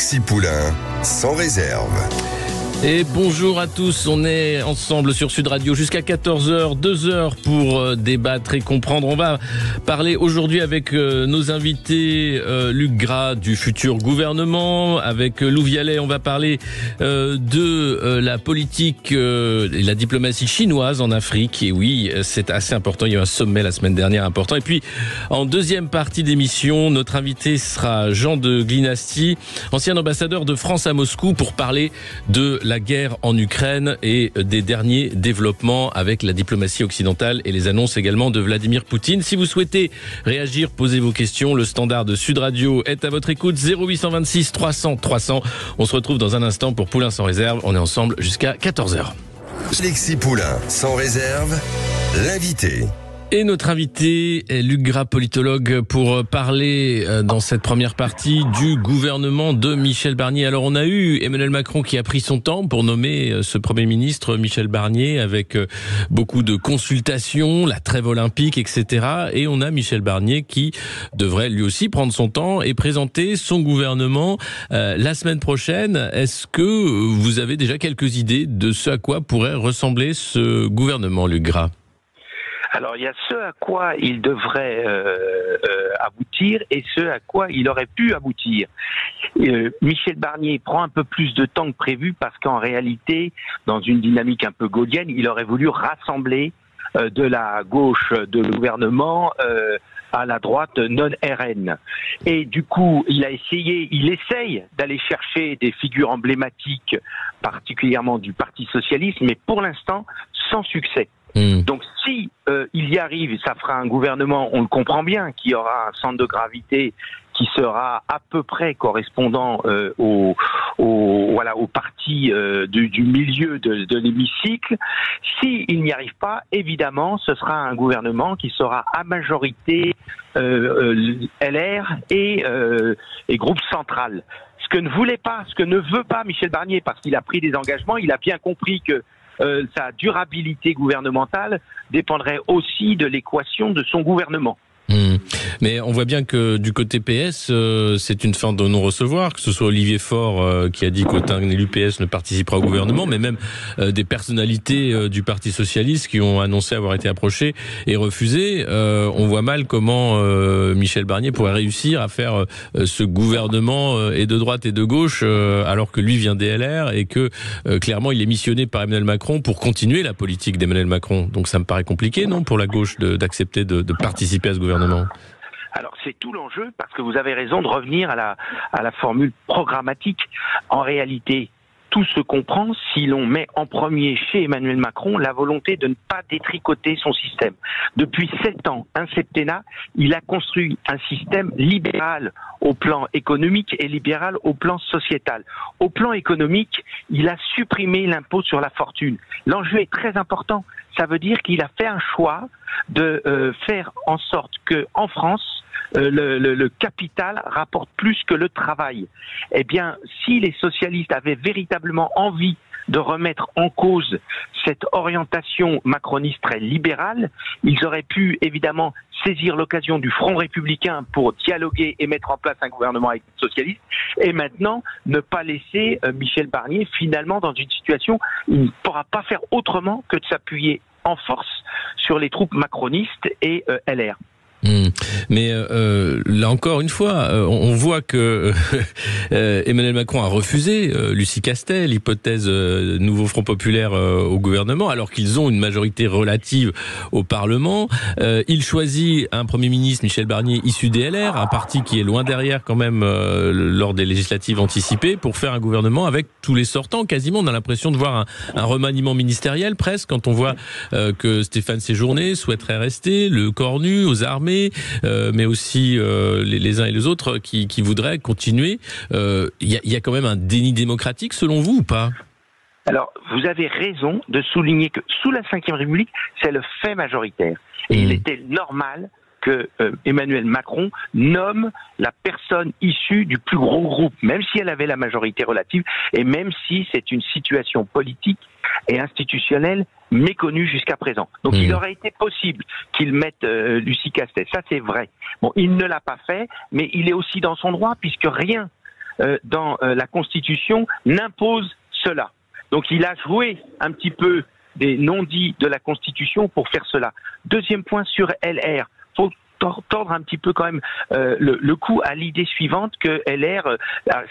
Alexis Poulain, sans réserve. Et bonjour à tous, on est ensemble sur Sud Radio jusqu'à 14h, 2 heures pour débattre et comprendre. On va parler aujourd'hui avec nos invités, Luc Gras du futur gouvernement, avec Lou Vialet, on va parler de la politique et la diplomatie chinoise en Afrique. Et oui, c'est assez important, il y a eu un sommet la semaine dernière important. Et puis, en deuxième partie d'émission, notre invité sera Jean de Glinasty, ancien ambassadeur de France à Moscou, pour parler de la guerre en Ukraine et des derniers développements avec la diplomatie occidentale et les annonces également de Vladimir Poutine. Si vous souhaitez réagir, posez vos questions. Le standard de Sud Radio est à votre écoute. 0826 300 300. On se retrouve dans un instant pour Poulain sans réserve. On est ensemble jusqu'à 14h. Alexis Poulain, sans réserve, l'invité. Et notre invité est Luc Gras, politologue, pour parler dans cette première partie du gouvernement de Michel Barnier. Alors on a eu Emmanuel Macron qui a pris son temps pour nommer ce Premier ministre Michel Barnier avec beaucoup de consultations, la trêve olympique, etc. Et on a Michel Barnier qui devrait lui aussi prendre son temps et présenter son gouvernement la semaine prochaine. Est-ce que vous avez déjà quelques idées de ce à quoi pourrait ressembler ce gouvernement, Luc Gras ? Alors, il y a ce à quoi il devrait aboutir et ce à quoi il aurait pu aboutir. Michel Barnier prend un peu plus de temps que prévu parce qu'en réalité, dans une dynamique un peu gaulienne, il aurait voulu rassembler de la gauche de gouvernement à la droite non RN. Et du coup, il essaye d'aller chercher des figures emblématiques, particulièrement du Parti socialiste, mais pour l'instant, sans succès. Donc si il y arrive, ça fera un gouvernement, on le comprend bien, qui aura un centre de gravité qui sera à peu près correspondant au parti du milieu de l'hémicycle. Si il n'y arrive pas, évidemment, ce sera un gouvernement qui sera à majorité LR et groupe central. Ce que ne veut pas Michel Barnier, parce qu'il a pris des engagements, il a bien compris que sa durabilité gouvernementale dépendrait aussi de l'équation de son gouvernement. Mais on voit bien que du côté PS, c'est une fin de non-recevoir, que ce soit Olivier Faure qui a dit qu'aucun élu PS ne participera au gouvernement, mais même des personnalités du Parti Socialiste qui ont annoncé avoir été approchées et refusées. On voit mal comment Michel Barnier pourrait réussir à faire ce gouvernement et de droite et de gauche, alors que lui vient des LR et que clairement il est missionné par Emmanuel Macron pour continuer la politique d'Emmanuel Macron. Donc ça me paraît compliqué, non, pour la gauche d'accepter de participer à ce gouvernement. Alors c'est tout l'enjeu, parce que vous avez raison de revenir à la formule programmatique. En réalité, tout se comprend si l'on met en premier chez Emmanuel Macron la volonté de ne pas détricoter son système. Depuis 7 ans, un septennat, il a construit un système libéral au plan économique et libéral au plan sociétal. Au plan économique, il a supprimé l'impôt sur la fortune. L'enjeu est très important. Ça veut dire qu'il a fait un choix de faire en sorte que, en France, le capital rapporte plus que le travail. Eh bien, si les socialistes avaient véritablement envie de remettre en cause cette orientation macroniste très libérale, ils auraient pu évidemment saisir l'occasion du Front républicain pour dialoguer et mettre en place un gouvernement avec les socialistes, et maintenant ne pas laisser Michel Barnier finalement dans une situation où il ne pourra pas faire autrement que de s'appuyer en force sur les troupes macronistes et LR. Mais là encore une fois, on voit que Emmanuel Macron a refusé Lucie Castel, l'hypothèse nouveau Front populaire au gouvernement, alors qu'ils ont une majorité relative au Parlement. Il choisit un Premier ministre, Michel Barnier, issu des LR, un parti qui est loin derrière quand même lors des législatives anticipées, pour faire un gouvernement avec tous les sortants. Quasiment, on a l'impression de voir un remaniement ministériel presque, quand on voit que Stéphane Séjourné souhaiterait rester, le corps nu aux armées, mais aussi les uns et les autres qui voudraient continuer. Il y a quand même un déni démocratique selon vous ou pas ? Alors, vous avez raison de souligner que sous la Ve République, c'est le fait majoritaire. Et il était normal que Emmanuel Macron nomme la personne issue du plus gros groupe, même si elle avait la majorité relative, et même si c'est une situation politique et institutionnelle méconnue jusqu'à présent. Donc il aurait été possible qu'il mette Lucie Castel, ça c'est vrai. Bon, il ne l'a pas fait, mais il est aussi dans son droit, puisque rien dans la Constitution n'impose cela. Donc il a joué un petit peu des non-dits de la Constitution pour faire cela. Deuxième point sur LR, faut tordre un petit peu quand même le coup à l'idée suivante que LR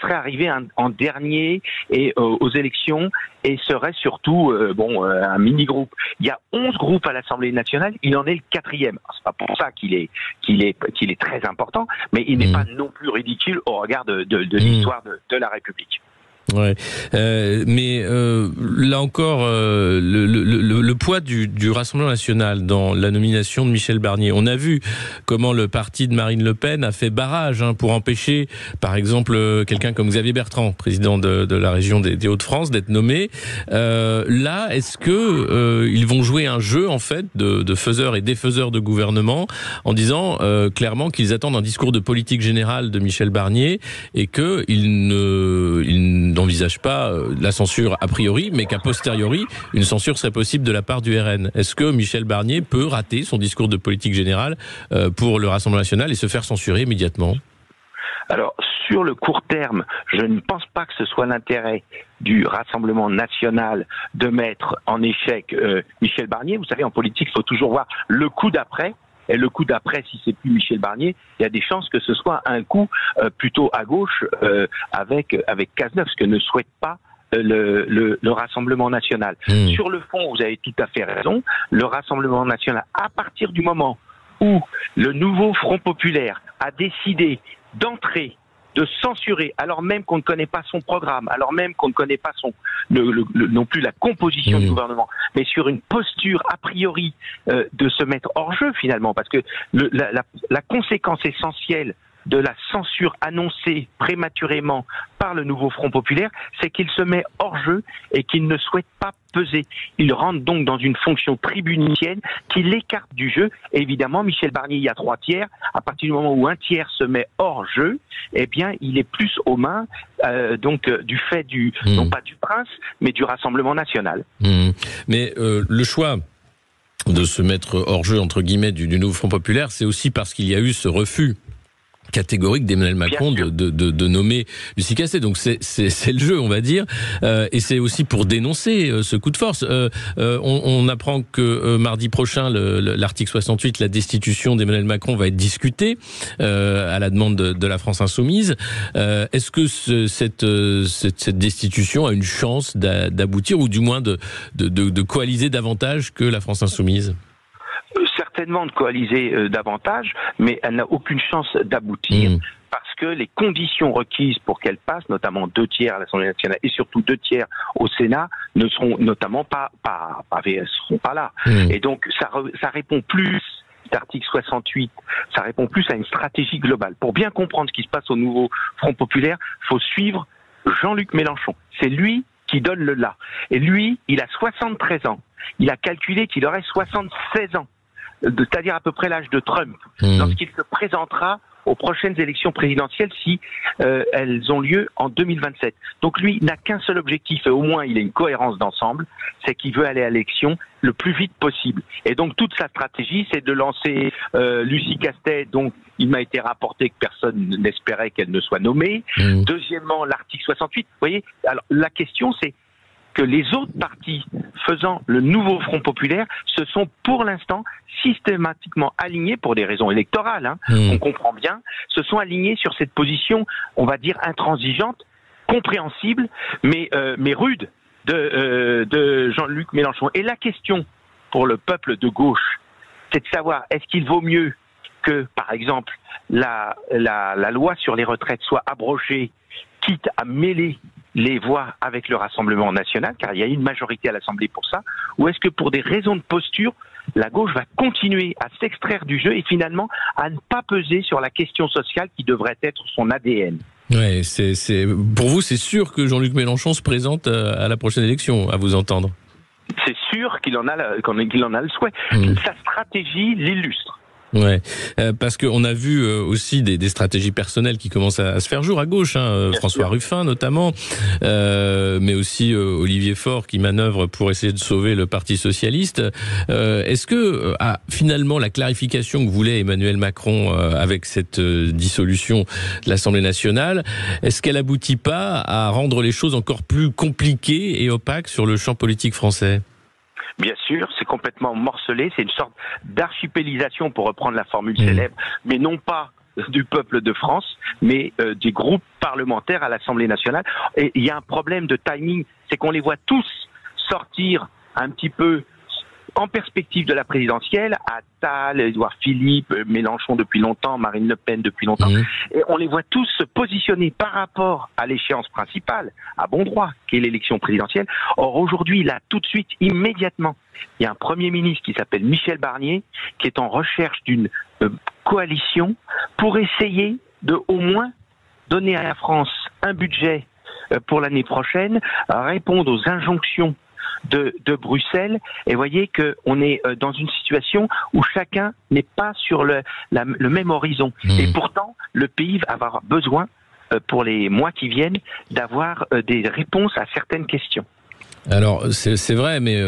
serait arrivé en dernier et aux élections et serait surtout un mini-groupe. Il y a 11 groupes à l'Assemblée nationale, il en est le 4e. C'est pas pour ça qu'il est très important, mais il n'est pas non plus ridicule au regard de l'histoire de la République. Ouais, mais là encore, le poids du Rassemblement national dans la nomination de Michel Barnier. On a vu comment le parti de Marine Le Pen a fait barrage pour empêcher, par exemple, quelqu'un comme Xavier Bertrand, président de la région des Hauts-de-France, d'être nommé. Là, est-ce que ils vont jouer un jeu en fait de faiseurs et défaiseurs de gouvernement en disant clairement qu'ils attendent un discours de politique générale de Michel Barnier et que ils n'envisage pas la censure a priori, mais qu'a posteriori, une censure serait possible de la part du RN. Est-ce que Michel Barnier peut rater son discours de politique générale pour le Rassemblement national et se faire censurer immédiatement ? Alors, sur le court terme, je ne pense pas que ce soit l'intérêt du Rassemblement national de mettre en échec Michel Barnier. Vous savez, en politique, il faut toujours voir le coup d'après. Et le coup d'après, si c'est plus Michel Barnier, il y a des chances que ce soit un coup plutôt à gauche avec Cazeneuve, ce que ne souhaite pas le Rassemblement national. Sur le fond, vous avez tout à fait raison. Le Rassemblement national, à partir du moment où le nouveau Front populaire a décidé d'entrer, de censurer, alors même qu'on ne connaît pas son programme, alors même qu'on ne connaît pas non plus la composition du gouvernement, mais sur une posture a priori de se mettre hors jeu finalement, parce que la conséquence essentielle de la censure annoncée prématurément par le nouveau Front populaire, c'est qu'il se met hors jeu et qu'il ne souhaite pas peser. Il rentre donc dans une fonction tribunicienne qui l'écarte du jeu. Et évidemment, Michel Barnier, il y a 3 tiers. À partir du moment où un tiers se met hors jeu, eh bien, il est plus aux mains du fait non pas du prince, mais du Rassemblement national. Mais le choix de se mettre hors jeu, entre guillemets, du nouveau Front populaire, c'est aussi parce qu'il y a eu ce refus catégorique d'Emmanuel Macron de nommer Lucie Castet. Donc c'est le jeu, on va dire, et c'est aussi pour dénoncer ce coup de force. On apprend que mardi prochain, l'article 68, la destitution d'Emmanuel Macron va être discutée à la demande de la France insoumise. Est-ce que cette destitution a une chance d'aboutir ou du moins de coaliser davantage que la France insoumise ? Certainement de coaliser davantage, mais elle n'a aucune chance d'aboutir parce que les conditions requises pour qu'elle passe, notamment 2 tiers à l'Assemblée nationale et surtout 2 tiers au Sénat, ne seront notamment pas là. Et donc ça répond plus. L'article 68, ça répond plus à une stratégie globale. Pour bien comprendre ce qui se passe au nouveau Front populaire, il faut suivre Jean-Luc Mélenchon. C'est lui qui donne le là. Et lui, il a 73 ans. Il a calculé qu'il aurait 76 ans. C'est-à-dire à peu près l'âge de Trump, lorsqu'il se présentera aux prochaines élections présidentielles si elles ont lieu en 2027. Donc lui n'a qu'un seul objectif, et au moins il a une cohérence d'ensemble, c'est qu'il veut aller à l'élection le plus vite possible. Et donc toute sa stratégie, c'est de lancer Lucie Castet, donc il m'a été rapporté que personne n'espérait qu'elle ne soit nommée. Deuxièmement, l'article 68, vous voyez, alors la question c'est que les autres partis faisant le nouveau Front populaire se sont pour l'instant systématiquement alignés, pour des raisons électorales, on comprend bien, se sont alignés sur cette position, on va dire, intransigeante, compréhensible, mais rude de Jean-Luc Mélenchon. Et la question pour le peuple de gauche, c'est de savoir, est-ce qu'il vaut mieux que, par exemple, la loi sur les retraites soit abrogée, quitte à mêler les voix avec le Rassemblement national, car il y a une majorité à l'Assemblée pour ça, ou est-ce que pour des raisons de posture, la gauche va continuer à s'extraire du jeu et finalement à ne pas peser sur la question sociale qui devrait être son ADN? Ouais, pour vous, c'est sûr que Jean-Luc Mélenchon se présente à la prochaine élection, à vous entendre? C'est sûr qu'il en a le souhait. Sa stratégie l'illustre. Ouais, parce qu'on a vu aussi des stratégies personnelles qui commencent à se faire jour à gauche, François Ruffin notamment, mais aussi Olivier Faure qui manœuvre pour essayer de sauver le Parti socialiste. Est-ce que finalement la clarification que voulait Emmanuel Macron avec cette dissolution de l'Assemblée nationale, est-ce qu'elle aboutit pas à rendre les choses encore plus compliquées et opaques sur le champ politique français ? Bien sûr, c'est complètement morcelé, c'est une sorte d'archipélisation pour reprendre la formule célèbre, mais non pas du peuple de France, mais des groupes parlementaires à l'Assemblée nationale. Et il y a un problème de timing, c'est qu'on les voit tous sortir un petit peu en perspective de la présidentielle, Attal, Édouard Philippe, Mélenchon depuis longtemps, Marine Le Pen depuis longtemps, et on les voit tous se positionner par rapport à l'échéance principale, à bon droit, qui est l'élection présidentielle. Or aujourd'hui, là, tout de suite, immédiatement, il y a un Premier ministre qui s'appelle Michel Barnier, qui est en recherche d'une coalition pour essayer de, au moins, donner à la France un budget pour l'année prochaine, répondre aux injonctions de Bruxelles, et voyez qu'on est dans une situation où chacun n'est pas sur le même horizon. Et pourtant, le pays va avoir besoin, pour les mois qui viennent, d'avoir des réponses à certaines questions. Alors c'est vrai, mais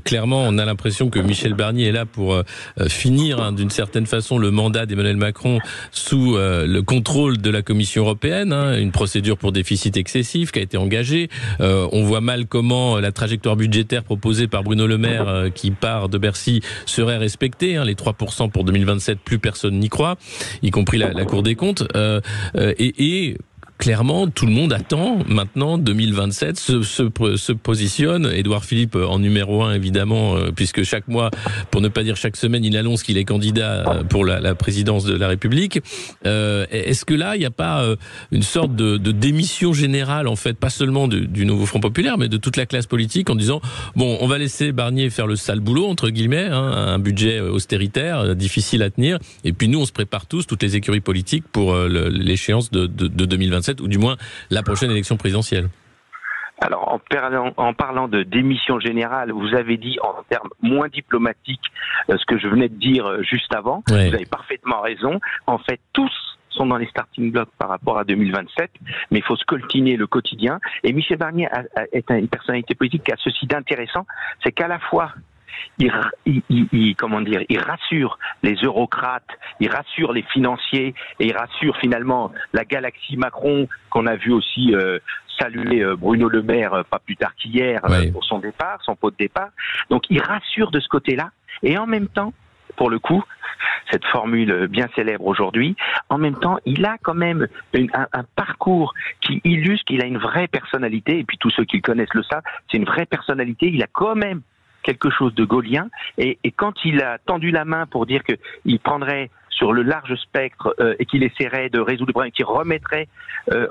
clairement on a l'impression que Michel Barnier est là pour finir d'une certaine façon le mandat d'Emmanuel Macron sous le contrôle de la Commission européenne, une procédure pour déficit excessif qui a été engagée. On voit mal comment la trajectoire budgétaire proposée par Bruno Le Maire qui part de Bercy serait respectée, les 3% pour 2027, plus personne n'y croit, y compris la Cour des comptes, et clairement, tout le monde attend maintenant 2027 se positionne. Édouard Philippe en numéro 1 évidemment, puisque chaque mois, pour ne pas dire chaque semaine, il annonce qu'il est candidat pour la présidence de la République. Est-ce que là, il n'y a pas une sorte de démission générale, en fait, pas seulement du nouveau Front Populaire, mais de toute la classe politique, en disant bon, on va laisser Barnier faire le sale boulot entre guillemets, un budget austéritaire, difficile à tenir, et puis nous, on se prépare tous, toutes les écuries politiques, pour l'échéance de 2027. Ou du moins la prochaine élection présidentielle. Alors, en parlant de démission générale, vous avez dit en termes moins diplomatiques ce que je venais de dire juste avant. Ouais. Vous avez parfaitement raison. En fait, tous sont dans les starting blocks par rapport à 2027, mais il faut scoltiner le quotidien. Et Michel Barnier est une personnalité politique qui a ceci d'intéressant, c'est qu'à la fois il rassure les eurocrates, il rassure les financiers, et il rassure finalement la galaxie Macron, qu'on a vu aussi saluer Bruno Le Maire pas plus tard qu'hier pour son départ, son pot de départ. Donc il rassure de ce côté-là, et en même temps, pour le coup, cette formule bien célèbre aujourd'hui, en même temps, il a quand même un parcours qui illustre qu'il a une vraie personnalité, et puis tous ceux qui le connaissent le savent, c'est une vraie personnalité, il a quand même quelque chose de gaulien, et quand il a tendu la main pour dire qu'il prendrait sur le large spectre et qu'il essaierait de résoudre le problème, qu'il remettrait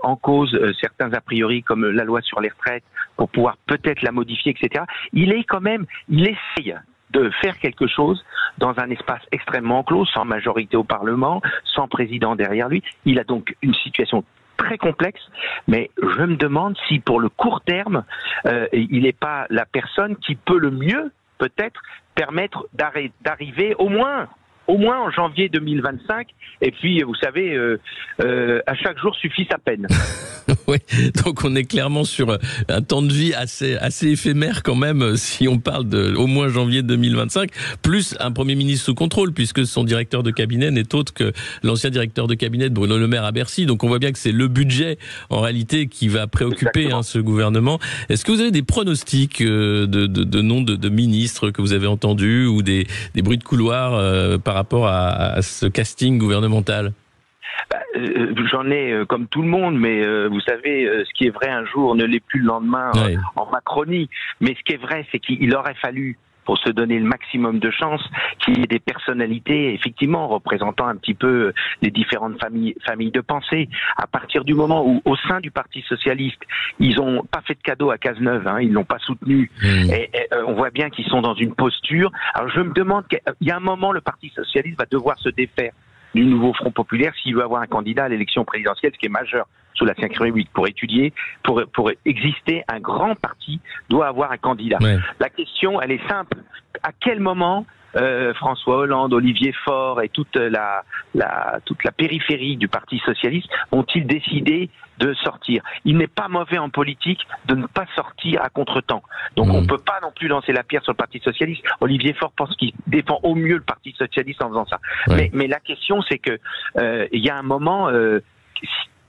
en cause certains a priori comme la loi sur les retraites pour pouvoir peut-être la modifier, etc. Il essaye de faire quelque chose dans un espace extrêmement clos, sans majorité au Parlement, sans président derrière lui. Il a donc une situation très complexe, mais je me demande si pour le court terme, il n'est pas la personne qui peut le mieux, peut-être, permettre d'arriver au moins en janvier 2025, et puis vous savez, à chaque jour suffit sa peine. Oui, donc on est clairement sur un temps de vie assez éphémère quand même, si on parle de au moins janvier 2025, plus un Premier ministre sous contrôle, puisque son directeur de cabinet n'est autre que l'ancien directeur de cabinet de Bruno Le Maire à Bercy. Donc on voit bien que c'est le budget, en réalité, qui va préoccuper ce gouvernement. Est-ce que vous avez des pronostics de noms de ministres que vous avez entendus, ou des bruits de couloir par rapport à ce casting gouvernemental? J'en ai comme tout le monde, mais vous savez, ce qui est vrai un jour ne l'est plus le lendemain en Macronie. Mais ce qui est vrai, c'est qu'il aurait fallu, pour se donner le maximum de chance, qu'il y ait des personnalités, effectivement, représentant un petit peu les différentes familles de pensée. À partir du moment où, au sein du Parti Socialiste, ils ont pas fait de cadeau à Cazeneuve, ils l'ont pas soutenu, et on voit bien qu'ils sont dans une posture. Alors je me demande, il y a un moment, le Parti Socialiste va devoir se défaire du nouveau Front Populaire s'il veut avoir un candidat à l'élection présidentielle, ce qui est majeur sous la Ve République. Pour exister, un grand parti doit avoir un candidat. Ouais. La question, elle est simple. À quel moment François Hollande, Olivier Faure et toute la périphérie du Parti socialiste ont-ils décidé de sortir. Il n'est pas mauvais en politique de ne pas sortir à contre-temps. Donc on ne peut pas non plus lancer la pierre sur le Parti socialiste. Olivier Faure pense qu'il défend au mieux le Parti socialiste en faisant ça. Ouais. Mais la question, c'est que il y a un moment,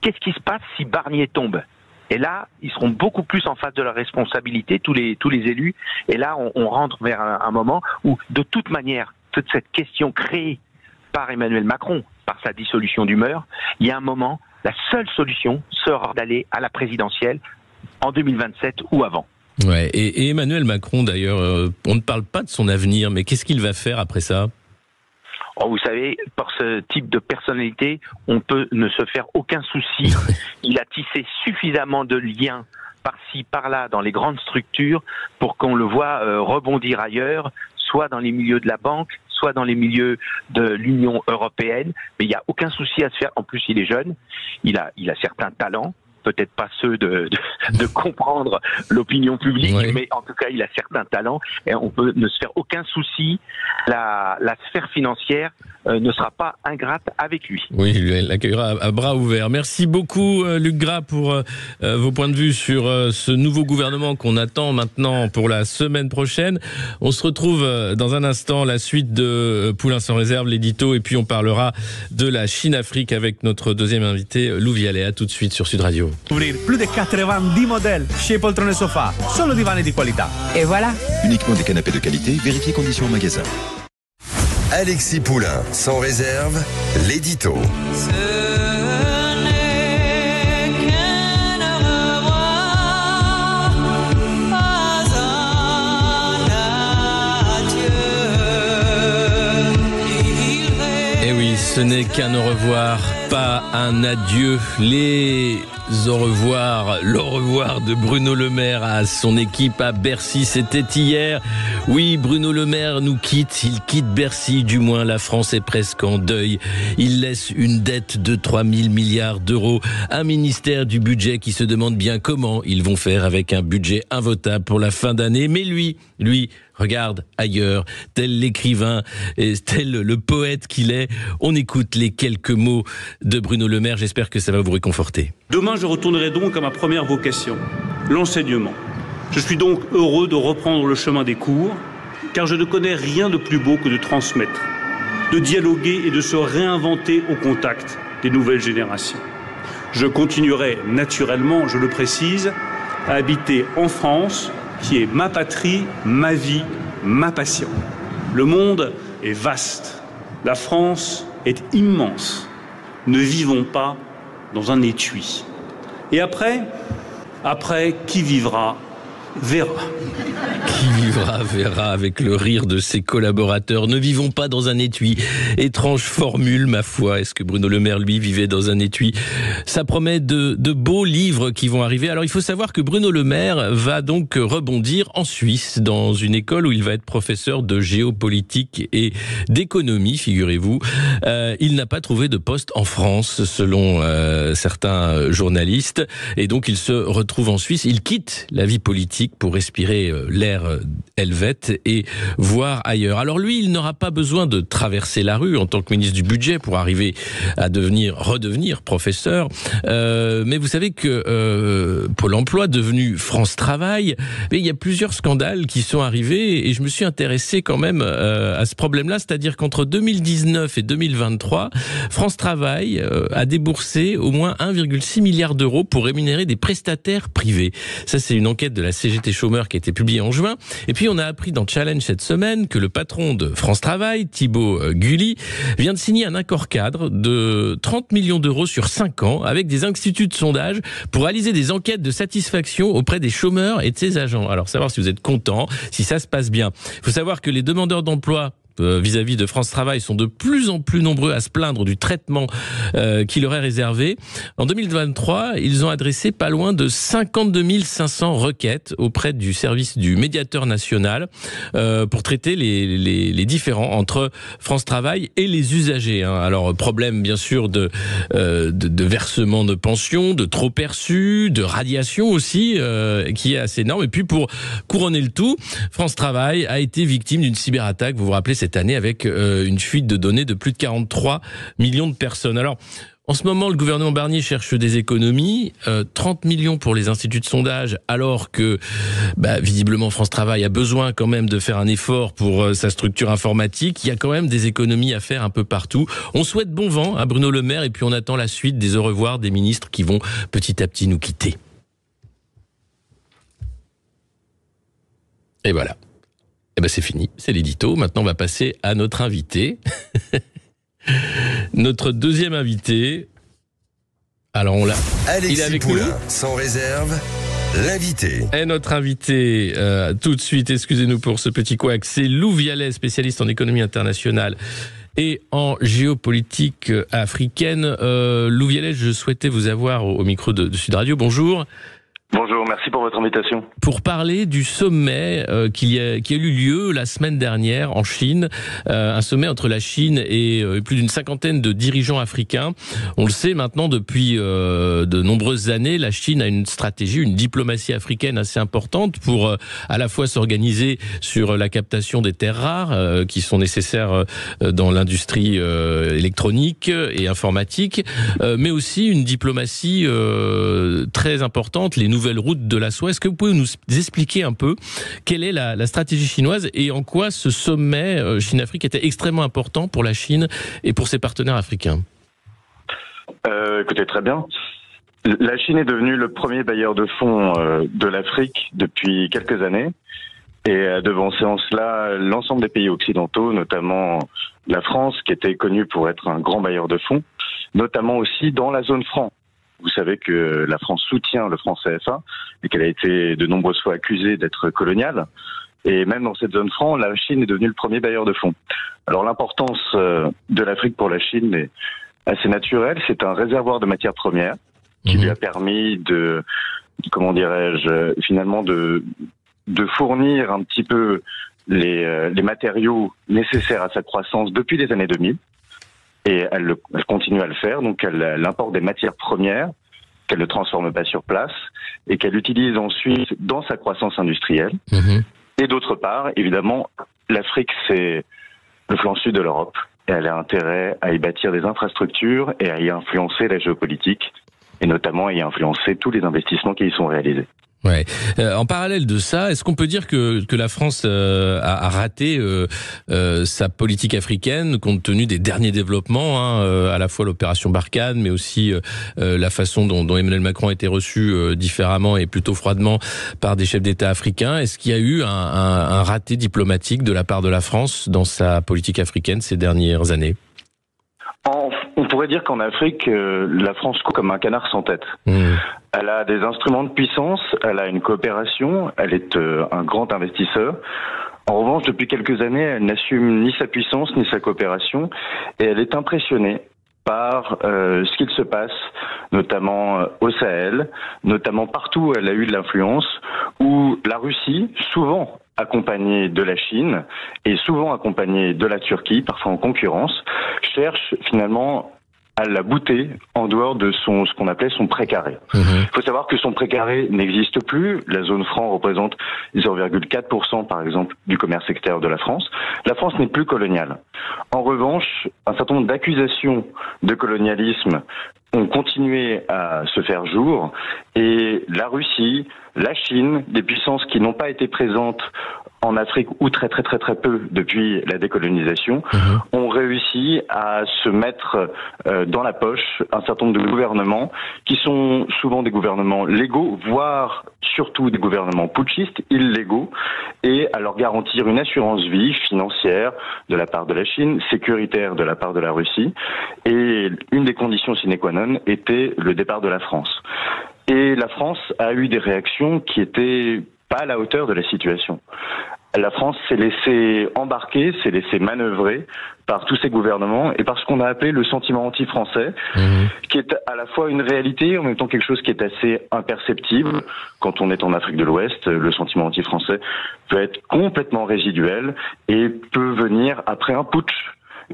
qu'est-ce qui se passe si Barnier tombe ? Et là, ils seront beaucoup plus en face de leur responsabilité, tous les élus. Et là, on rentre vers un moment où, de toute manière, toute cette question créée par Emmanuel Macron, par sa dissolution d'humeur, il y a un moment, la seule solution sera d'aller à la présidentielle en 2027 ou avant. Ouais. Et Emmanuel Macron, d'ailleurs, on ne parle pas de son avenir, mais qu'est-ce qu'il va faire après ça ? Oh, vous savez, par ce type de personnalité, on peut ne se faire aucun souci. Il a tissé suffisamment de liens par-ci, par-là, dans les grandes structures, pour qu'on le voit rebondir ailleurs, soit dans les milieux de la banque, soit dans les milieux de l'Union européenne. Mais il n'y a aucun souci à se faire. En plus, il est jeune, il a certains talents. Peut-être pas ceux de comprendre l'opinion publique, oui. Mais en tout cas, il a certains talents et on peut ne se faire aucun souci. La sphère financière ne sera pas ingrate avec lui. Oui, il l'accueillera à bras ouverts. Merci beaucoup, Luc Gras, pour vos points de vue sur ce nouveau gouvernement qu'on attend maintenant pour la semaine prochaine. On se retrouve dans un instant, la suite de Poulain sans réserve, l'édito, et puis on parlera de la Chine-Afrique avec notre deuxième invité, Lou Vialet. À tout de suite sur Sud Radio. Plus de 80 modèles chez Poltrone Sofa, solo divani di qualità. Et voilà. Uniquement des canapés de qualité, vérifiez conditions en magasin. Alexis Poulain, sans réserve, l'édito. Eh oui, ce n'est qu'un au revoir, pas un adieu. Les au revoir, l'au revoir de Bruno Le Maire à son équipe à Bercy, c'était hier. Oui, Bruno Le Maire nous quitte, il quitte Bercy, du moins la France est presque en deuil. Il laisse une dette de 3 000 milliards d'euros, un ministère du budget qui se demande bien comment ils vont faire avec un budget invotable pour la fin d'année. Mais lui, regarde ailleurs, tel l'écrivain et tel le poète qu'il est. On écoute les quelques mots de Bruno Le Maire, j'espère que ça va vous réconforter. Demain, je retournerai donc à ma première vocation, l'enseignement. Je suis donc heureux de reprendre le chemin des cours, car je ne connais rien de plus beau que de transmettre, de dialoguer et de se réinventer au contact des nouvelles générations. Je continuerai naturellement, je le précise, à habiter en France, qui est ma patrie, ma vie, ma passion. Le monde est vaste, la France est immense. Ne vivons pas dans un étui. Et après, qui vivra, verra. Qui vivra, verra, avec le rire de ses collaborateurs. Ne vivons pas dans un étui. Étrange formule, ma foi. Est-ce que Bruno Le Maire, lui, vivait dans un étui ? Ça promet de beaux livres qui vont arriver. Alors, il faut savoir que Bruno Le Maire va donc rebondir en Suisse, dans une école où il va être professeur de géopolitique et d'économie, figurez-vous. Il n'a pas trouvé de poste en France, selon certains journalistes. Et donc, il se retrouve en Suisse. Il quitte la vie politique pour respirer l'air helvète et voir ailleurs. Alors lui, il n'aura pas besoin de traverser la rue en tant que ministre du budget pour arriver à redevenir professeur. Mais vous savez que Pôle emploi, devenu France Travail, mais il y a plusieurs scandales qui sont arrivés et je me suis intéressé quand même à ce problème-là, c'est-à-dire qu'entre 2019 et 2023, France Travail a déboursé au moins 1,6 milliard d'euros pour rémunérer des prestataires privés. Ça, c'est une enquête de la CGT Chômeurs qui a été publiée en juin. Et puis, on a appris dans Challenge cette semaine que le patron de France Travail, Thibaut Gulli, vient de signer un accord cadre de 30 millions d'euros sur 5 ans avec des instituts de sondage pour réaliser des enquêtes de satisfaction auprès des chômeurs et de ses agents. Alors, savoir si vous êtes content, si ça se passe bien. Il faut savoir que les demandeurs d'emploi vis-à-vis de France Travail sont de plus en plus nombreux à se plaindre du traitement qui leur est réservé. En 2023, ils ont adressé pas loin de 52 500 requêtes auprès du service du médiateur national pour traiter les différends entre France Travail et les usagers. Alors, problème bien sûr de versement de pension, de trop perçu, de radiation aussi, qui est assez énorme. Et puis pour couronner le tout, France Travail a été victime d'une cyberattaque. Vous vous rappelez cette cette année avec une fuite de données de plus de 43 millions de personnes. Alors, en ce moment, le gouvernement Barnier cherche des économies, 30 millions pour les instituts de sondage, alors que, visiblement, France Travail a besoin quand même de faire un effort pour sa structure informatique. Il y a quand même des économies à faire un peu partout. On souhaite bon vent à Bruno Le Maire et puis on attend la suite des au revoir des ministres qui vont petit à petit nous quitter. Et voilà. Et c'est fini, c'est l'édito. Maintenant, on va passer à notre invité. Notre deuxième invité, alors on l'a. Alexis il est avec Poulain, nous. sans réserve, l'invité. Et notre invité, tout de suite, excusez-nous pour ce petit couac, c'est Lou Vialet, spécialiste en économie internationale et en géopolitique africaine. Lou Vialet, je souhaitais vous avoir au micro de Sud Radio. Bonjour. Bonjour, merci pour votre invitation. Pour parler du sommet qui a eu lieu la semaine dernière en Chine, un sommet entre la Chine et plus d'une cinquantaine de dirigeants africains. On le sait maintenant depuis de nombreuses années, la Chine a une stratégie, une diplomatie africaine assez importante pour à la fois s'organiser sur la captation des terres rares qui sont nécessaires dans l'industrie électronique et informatique, mais aussi une diplomatie très importante, les nouvelles routes de la soie. Est-ce que vous pouvez nous expliquer un peu quelle est la stratégie chinoise et en quoi ce sommet Chine-Afrique était extrêmement important pour la Chine et pour ses partenaires africains? Écoutez, très bien. La Chine est devenue le premier bailleur de fonds de l'Afrique depuis quelques années et a devancé en cela l'ensemble des pays occidentaux, notamment la France, qui était connue pour être un grand bailleur de fonds, notamment aussi dans la zone franc. Vous savez que la France soutient le franc CFA et qu'elle a été de nombreuses fois accusée d'être coloniale. Et même dans cette zone franc, la Chine est devenue le premier bailleur de fonds. Alors l'importance de l'Afrique pour la Chine est assez naturelle. C'est un réservoir de matières premières qui lui a permis de, comment dirais-je, finalement de fournir un petit peu les matériaux nécessaires à sa croissance depuis les années 2000. Et elle continue à le faire, donc elle importe des matières premières qu'elle ne transforme pas sur place et qu'elle utilise ensuite dans sa croissance industrielle. Et d'autre part, évidemment, l'Afrique, c'est le flanc sud de l'Europe et elle a intérêt à y bâtir des infrastructures et à y influencer la géopolitique et notamment à y influencer tous les investissements qui y sont réalisés. Ouais. En parallèle de ça, est-ce qu'on peut dire que la France a raté sa politique africaine compte tenu des derniers développements, à la fois l'opération Barkhane, mais aussi la façon dont Emmanuel Macron a été reçu différemment et plutôt froidement par des chefs d'État africains? Est-ce qu'il y a eu un raté diplomatique de la part de la France dans sa politique africaine ces dernières années? On pourrait dire qu'en Afrique, la France court comme un canard sans tête. Elle a des instruments de puissance, elle a une coopération, elle est un grand investisseur. En revanche, depuis quelques années, elle n'assume ni sa puissance ni sa coopération et elle est impressionnée par ce qu'il se passe, notamment au Sahel, notamment partout où elle a eu de l'influence, où la Russie, souvent accompagnée de la Chine et souvent accompagnée de la Turquie, parfois en concurrence, cherche finalement à la bouter en dehors de ce qu'on appelait son précaré. Il faut savoir que son précaré n'existe plus. La zone franc représente 0,4% par exemple du commerce extérieur de la France. La France n'est plus coloniale. En revanche, un certain nombre d'accusations de colonialisme ont continué à se faire jour et la Russie, la Chine, des puissances qui n'ont pas été présentes en Afrique ou très peu depuis la décolonisation, ont réussi à se mettre dans la poche un certain nombre de gouvernements qui sont souvent des gouvernements légaux, voire surtout des gouvernements putschistes, illégaux, et à leur garantir une assurance vie financière de la part de la Chine, sécuritaire de la part de la Russie, et une des conditions sine qua non était le départ de la France. Et la France a eu des réactions qui étaient pas à la hauteur de la situation. La France s'est laissée embarquer, s'est laissée manœuvrer par tous ces gouvernements et par ce qu'on a appelé le sentiment anti-français, qui est à la fois une réalité et en même temps quelque chose qui est assez imperceptible. Quand on est en Afrique de l'Ouest, le sentiment anti-français peut être complètement résiduel et peut venir après un putsch,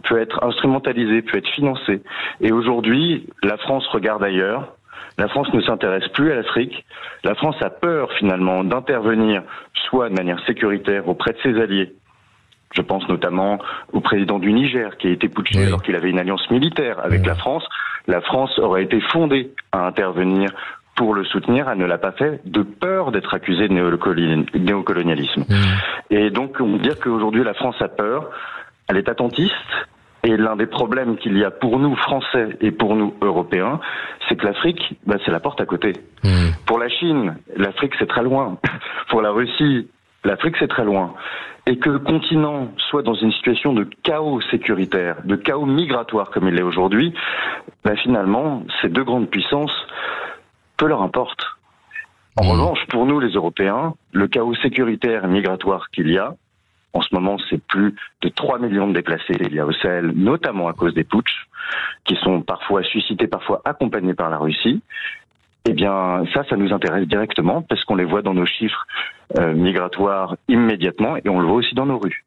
peut être instrumentalisé, peut être financé. Et aujourd'hui, la France regarde ailleurs. La France ne s'intéresse plus à l'Afrique. La France a peur finalement d'intervenir soit de manière sécuritaire auprès de ses alliés, Je pense notamment au président du Niger qui a été putsché alors qu'il avait une alliance militaire avec la France. La France aurait été fondée à intervenir pour le soutenir. Elle ne l'a pas fait de peur d'être accusée de néocolonialisme. Et donc, on peut dire qu'aujourd'hui, la France a peur. Elle est attentiste. Et l'un des problèmes qu'il y a pour nous, Français, et pour nous, Européens, c'est que l'Afrique, c'est la porte à côté. Pour la Chine, l'Afrique, c'est très loin. Pour la Russie, l'Afrique, c'est très loin. Et que le continent soit dans une situation de chaos sécuritaire, de chaos migratoire comme il l'est aujourd'hui, finalement, ces deux grandes puissances, peu leur importe. En revanche, pour nous, les Européens, le chaos sécuritaire et migratoire qu'il y a, en ce moment, c'est plus de 3 millions de déplacés il y a au Sahel, notamment à cause des putschs, qui sont parfois suscités, parfois accompagnés par la Russie. Eh bien, ça nous intéresse directement parce qu'on les voit dans nos chiffres migratoires immédiatement et on le voit aussi dans nos rues.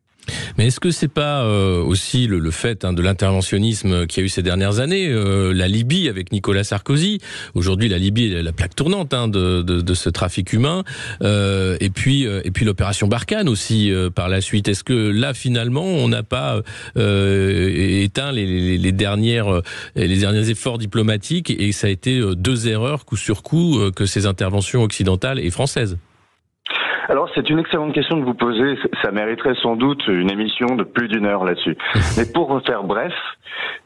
Mais est-ce que c'est pas aussi le fait de l'interventionnisme qu'il y a eu ces dernières années, la Libye avec Nicolas Sarkozy, aujourd'hui la Libye est la plaque tournante de ce trafic humain, et puis l'opération Barkhane aussi par la suite. Est-ce que là finalement on n'a pas éteint les derniers efforts diplomatiques et ça a été deux erreurs coup sur coup que ces interventions occidentales et françaises? Alors, c'est une excellente question que vous posez. Ça mériterait sans doute une émission de plus d'1 heure là-dessus. Mais pour faire bref,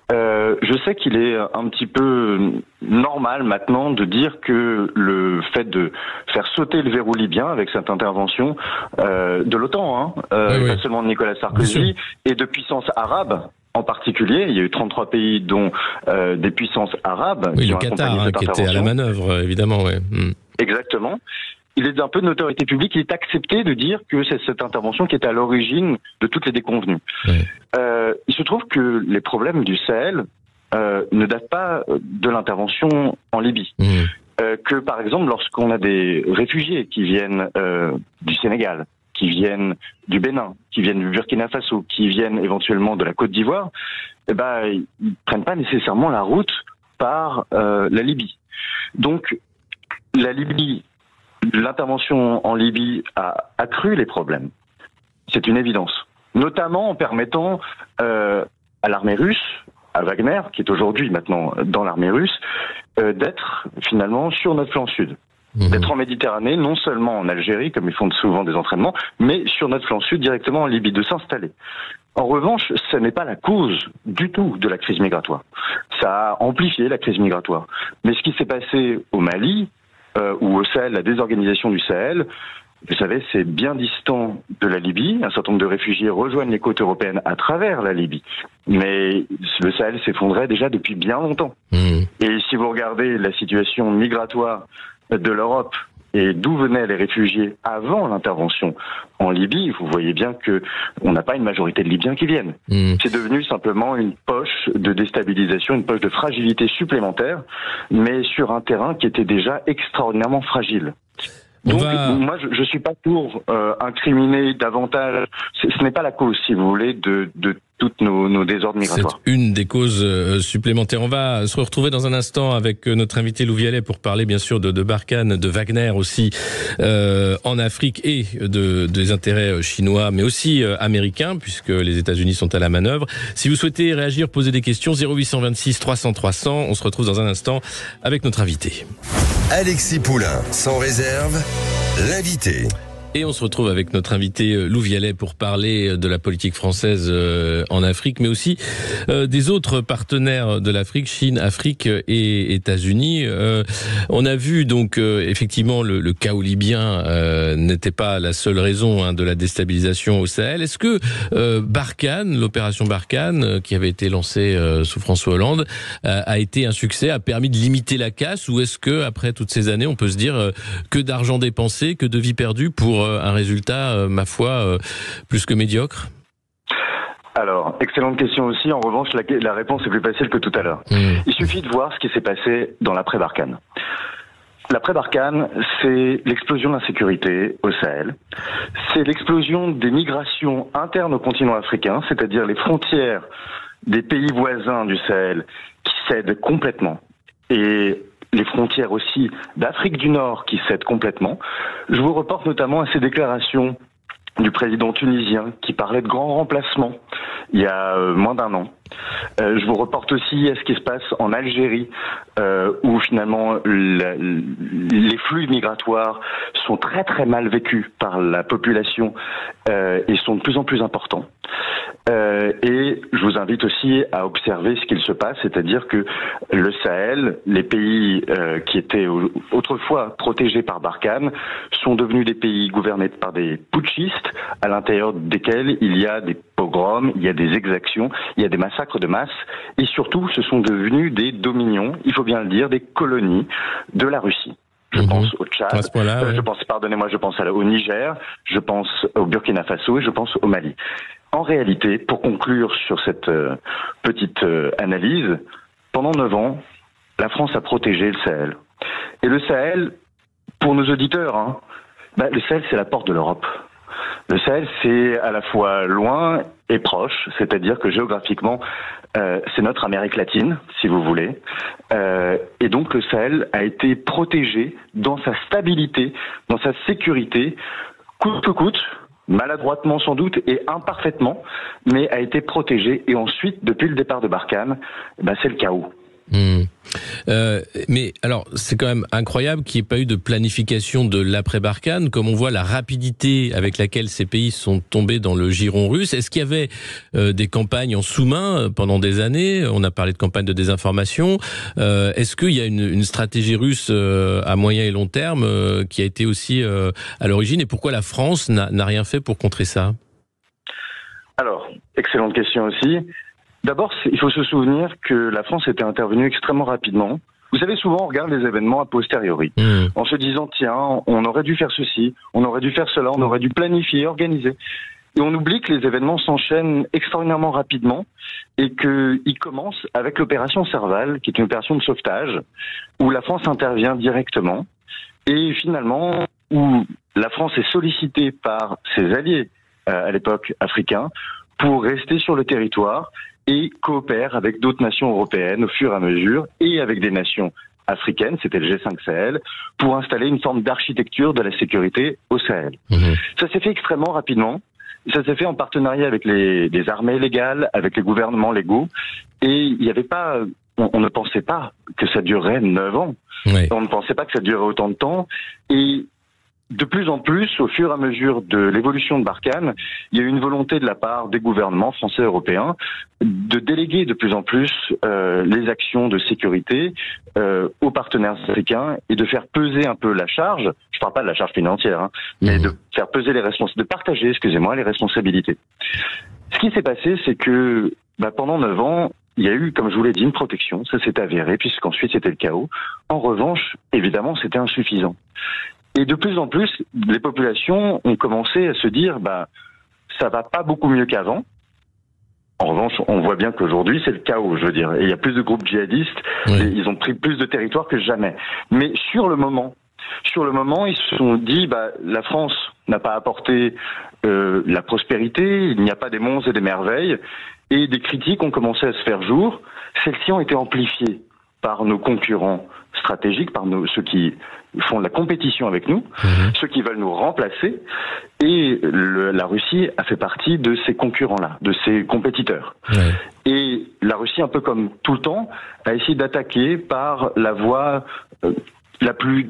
je sais qu'il est un petit peu normal maintenant de dire que le fait de faire sauter le verrou libyen avec cette intervention de l'OTAN, pas seulement de Nicolas Sarkozy, et de puissances arabes, en particulier, il y a eu 33 pays, dont des puissances arabes qui ont accompagné cette intervention. Qui était à la manœuvre, évidemment. Exactement. Il est un peu de notoriété publique, il est accepté de dire que c'est cette intervention qui est à l'origine de toutes les déconvenues. Il se trouve que les problèmes du Sahel ne datent pas de l'intervention en Libye. Que par exemple, lorsqu'on a des réfugiés qui viennent du Sénégal, qui viennent du Bénin, qui viennent du Burkina Faso, qui viennent éventuellement de la Côte d'Ivoire, ils ne prennent pas nécessairement la route par la Libye. Donc, la Libye... L'intervention en Libye a accru les problèmes. C'est une évidence. Notamment en permettant à l'armée russe, à Wagner, qui est aujourd'hui maintenant dans l'armée russe, d'être finalement sur notre flanc sud. D'être en Méditerranée, non seulement en Algérie, comme ils font souvent des entraînements, mais sur notre flanc sud, directement en Libye, de s'installer. En revanche, ce n'est pas la cause du tout de la crise migratoire. Ça a amplifié la crise migratoire. Mais ce qui s'est passé au Mali, ou au Sahel, la désorganisation du Sahel, vous savez, c'est bien distant de la Libye. Un certain nombre de réfugiés rejoignent les côtes européennes à travers la Libye. Mais le Sahel s'effondrait déjà depuis bien longtemps. Et si vous regardez la situation migratoire de l'Europe et d'où venaient les réfugiés avant l'intervention en Libye, vous voyez bien que on n'a pas une majorité de Libyens qui viennent. C'est devenu simplement une poche de déstabilisation, une poche de fragilité supplémentaire, mais sur un terrain qui était déjà extraordinairement fragile. Donc, moi, je suis pas pour incriminer davantage. Ce n'est pas la cause, si vous voulez, de toutes nos désordres migratoires. C'est une des causes supplémentaires. On va se retrouver dans un instant avec notre invité Lou Vialet pour parler bien sûr de Barkhane, de Wagner aussi en Afrique et des intérêts chinois, mais aussi américains, puisque les États-Unis sont à la manœuvre. Si vous souhaitez réagir, poser des questions, 0826 300 300. On se retrouve dans un instant avec notre invité. Alexis Poulain, sans réserve, l'invité. Et on se retrouve avec notre invité Lou Vialet pour parler de la politique française en Afrique, mais aussi des autres partenaires de l'Afrique, Chine, Afrique et États-Unis. On a vu donc effectivement le chaos libyen n'était pas la seule raison de la déstabilisation au Sahel. Est-ce que Barkhane, l'opération Barkhane, qui avait été lancée sous François Hollande, a été un succès, a permis de limiter la casse, ou est-ce que après toutes ces années, on peut se dire que d'argent dépensé, que de vies perdues pour un résultat, ma foi, plus que médiocre? Alors, excellente question aussi. En revanche, la réponse est plus facile que tout à l'heure. Il suffit de voir ce qui s'est passé dans l'après-Barkhane. L'après-Barkhane, c'est l'explosion de l'insécurité au Sahel. C'est l'explosion des migrations internes au continent africain, c'est-à-dire les frontières des pays voisins du Sahel qui cèdent complètement. Et les frontières aussi d'Afrique du Nord qui cèdent complètement. Je vous reporte notamment à ces déclarations du président tunisien qui parlait de grands remplacements il y a moins d'un an. Je vous reporte aussi à ce qui se passe en Algérie, où finalement les flux migratoires sont très très mal vécus par la population et sont de plus en plus importants. Et je vous invite aussi à observer ce qu'il se passe, c'est-à-dire que le Sahel, les pays qui étaient autrefois protégés par Barkhane, sont devenus des pays gouvernés par des putschistes, à l'intérieur desquels il y a des pogroms, il y a des exactions, il y a des massacres de masse, et surtout ce sont devenus des dominions, il faut bien le dire, des colonies de la Russie. Je pense au Tchad, je pense au Niger, je pense au Burkina Faso et je pense au Mali. En réalité, pour conclure sur cette petite analyse, pendant 9 ans, la France a protégé le Sahel. Et le Sahel, pour nos auditeurs, le Sahel c'est la porte de l'Europe. Le Sahel, c'est à la fois loin et proche, c'est-à-dire que géographiquement, c'est notre Amérique latine, si vous voulez. Et donc le Sahel a été protégé dans sa stabilité, dans sa sécurité, coûte que coûte, maladroitement sans doute et imparfaitement, mais a été protégé. Et ensuite, depuis le départ de Barkhane, c'est le chaos. Mais alors, c'est quand même incroyable qu'il n'y ait pas eu de planification de l'après-Barkhane, comme on voit la rapidité avec laquelle ces pays sont tombés dans le giron russe. Est-ce qu'il y avait des campagnes en sous-main pendant des années? On a parlé de campagnes de désinformation. Est-ce qu'il y a une stratégie russe à moyen et long terme qui a été aussi à l'origine? Et pourquoi la France n'a rien fait pour contrer ça? Alors, excellente question aussi. D'abord, il faut se souvenir que la France était intervenue extrêmement rapidement. Vous savez, souvent, on regarde les événements a posteriori, en se disant, tiens, on aurait dû faire ceci, on aurait dû faire cela, on aurait dû planifier, organiser. Et on oublie que les événements s'enchaînent extraordinairement rapidement et qu'ils commencent avec l'opération Serval, qui est une opération de sauvetage, où la France intervient directement et finalement, où la France est sollicitée par ses alliés, à l'époque africains, pour rester sur le territoire et coopère avec d'autres nations européennes au fur et à mesure et avec des nations africaines, c'était le G5 Sahel, pour installer une forme d'architecture de la sécurité au Sahel. Ça s'est fait extrêmement rapidement. Ça s'est fait en partenariat avec les armées légales, avec les gouvernements légaux, et il n'y avait pas, on ne pensait pas que ça durerait 9 ans. Oui. On ne pensait pas que ça durerait autant de temps, et de plus en plus, au fur et à mesure de l'évolution de Barkhane, il y a eu une volonté de la part des gouvernements français et européens de déléguer de plus en plus les actions de sécurité aux partenaires africains et de faire peser un peu la charge, je ne parle pas de la charge financière, mais de faire peser de partager, les responsabilités. Ce qui s'est passé, c'est que pendant 9 ans, il y a eu, comme je vous l'ai dit, une protection, ça s'est avéré, puisqu'ensuite c'était le chaos. En revanche, évidemment, c'était insuffisant. Et de plus en plus, les populations ont commencé à se dire, ça va pas beaucoup mieux qu'avant. En revanche, on voit bien qu'aujourd'hui, c'est le chaos, je veux dire. Et il y a plus de groupes djihadistes, et ils ont pris plus de territoire que jamais. Mais sur le moment, ils se sont dit, la France n'a pas apporté la prospérité, il n'y a pas des monts et des merveilles, et des critiques ont commencé à se faire jour. Celles-ci ont été amplifiées par nos concurrents stratégiques, par ceux qui font de la compétition avec nous, ceux qui veulent nous remplacer, et la Russie a fait partie de ces concurrents-là, de ces compétiteurs. Et la Russie, un peu comme tout le temps, a essayé d'attaquer par la voie la plus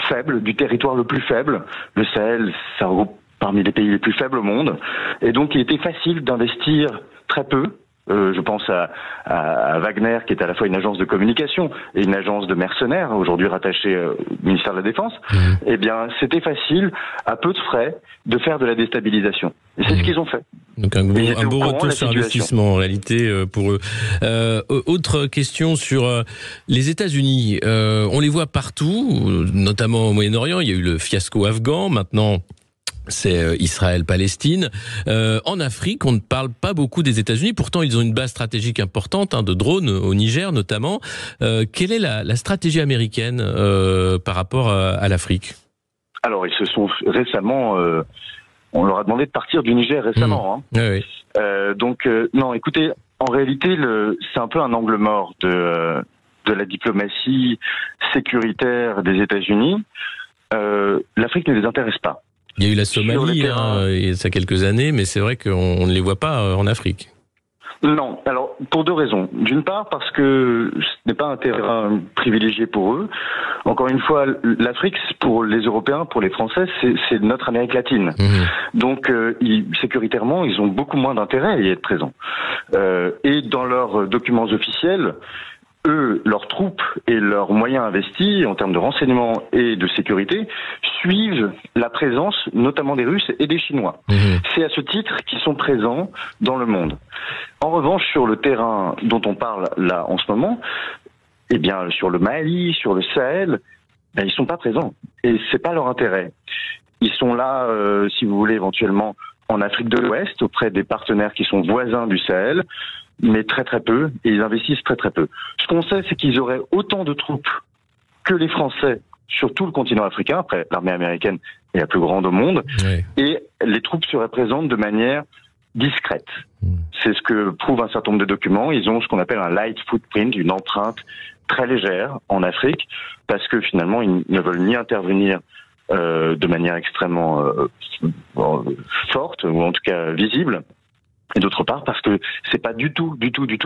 faible, du territoire le plus faible. Le Sahel, ça regroupe parmi les pays les plus faibles au monde, et donc il était facile d'investir très peu. Je pense à Wagner, qui est à la fois une agence de communication et une agence de mercenaires, aujourd'hui rattachée au ministère de la Défense. Eh bien, c'était facile, à peu de frais, de faire de la déstabilisation. Et c'est ce qu'ils ont fait. Donc un beau retour sur investissement, en réalité, pour eux. Autre question sur les États-Unis. On les voit partout, notamment au Moyen-Orient. Il y a eu le fiasco afghan, maintenant c'est Israël-Palestine. En Afrique, on ne parle pas beaucoup des États-Unis. Pourtant, ils ont une base stratégique importante de drones au Niger, notamment. Quelle est la stratégie américaine par rapport à l'Afrique? Alors, ils se sont récemment... on leur a demandé de partir du Niger récemment. Oui. Donc, non, écoutez, en réalité, c'est un peu un angle mort de la diplomatie sécuritaire des États-Unis. L'Afrique ne les intéresse pas. Il y a eu la Somalie, il y a quelques années, mais c'est vrai qu'on ne les voit pas en Afrique. Non, alors pour deux raisons. D'une part parce que ce n'est pas un terrain privilégié pour eux. Encore une fois, l'Afrique, pour les Européens, pour les Français, c'est notre Amérique latine. Donc sécuritairement, ils ont beaucoup moins d'intérêt à y être présents. Et dans leurs documents officiels, eux, leurs troupes et leurs moyens investis en termes de renseignement et de sécurité suivent la présence notamment des Russes et des Chinois. C'est à ce titre qu'ils sont présents dans le monde. En revanche, sur le terrain dont on parle là en ce moment, eh bien, sur le Mali, sur le Sahel, ils sont pas présents. Et c'est pas leur intérêt. Ils sont là, si vous voulez, éventuellement en Afrique de l'Ouest, auprès des partenaires qui sont voisins du Sahel, mais très très peu, et ils investissent très très peu. Ce qu'on sait, c'est qu'ils auraient autant de troupes que les Français sur tout le continent africain. Après, l'armée américaine est la plus grande au monde, et les troupes seraient présentes de manière discrète. C'est ce que prouvent un certain nombre de documents. Ils ont ce qu'on appelle un light footprint, une empreinte très légère en Afrique, parce que finalement, ils ne veulent ni intervenir de manière extrêmement forte, ou en tout cas visible, et d'autre part parce que c'est pas du tout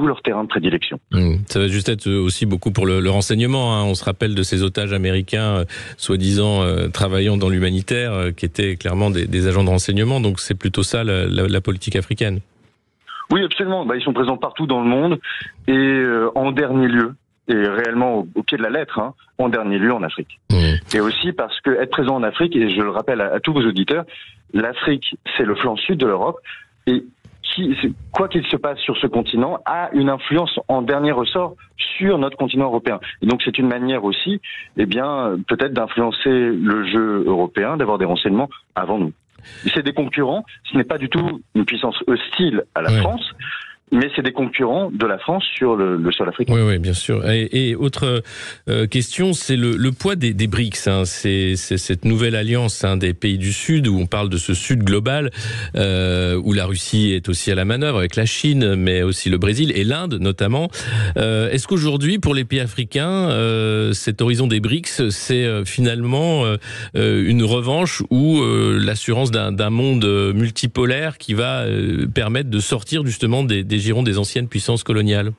leur terrain de prédilection. Ça va juste être aussi beaucoup pour le renseignement, hein. On se rappelle de ces otages américains soi-disant travaillant dans l'humanitaire, qui étaient clairement des agents de renseignement, donc c'est plutôt ça la politique africaine. Oui, absolument. Ils sont présents partout dans le monde, et en dernier lieu, et réellement au pied de la lettre, en dernier lieu en Afrique. Et aussi parce que être présent en Afrique, et je le rappelle à tous vos auditeurs, l'Afrique, c'est le flanc sud de l'Europe, et quoi qu'il se passe sur ce continent, a une influence en dernier ressort sur notre continent européen. Et donc c'est une manière aussi, peut-être d'influencer le jeu européen, d'avoir des renseignements avant nous. C'est des concurrents, ce n'est pas du tout une puissance hostile à la France, mais c'est des concurrents de la France sur le sol africain. Oui, bien sûr. Et autre question, c'est le poids des BRICS. C'est cette nouvelle alliance des pays du Sud, où on parle de ce Sud global, où la Russie est aussi à la manœuvre, avec la Chine, mais aussi le Brésil et l'Inde notamment. Est-ce qu'aujourd'hui, pour les pays africains, cet horizon des BRICS, c'est finalement une revanche ou l'assurance d'un monde multipolaire qui va permettre de sortir justement des girons des anciennes puissances coloniales?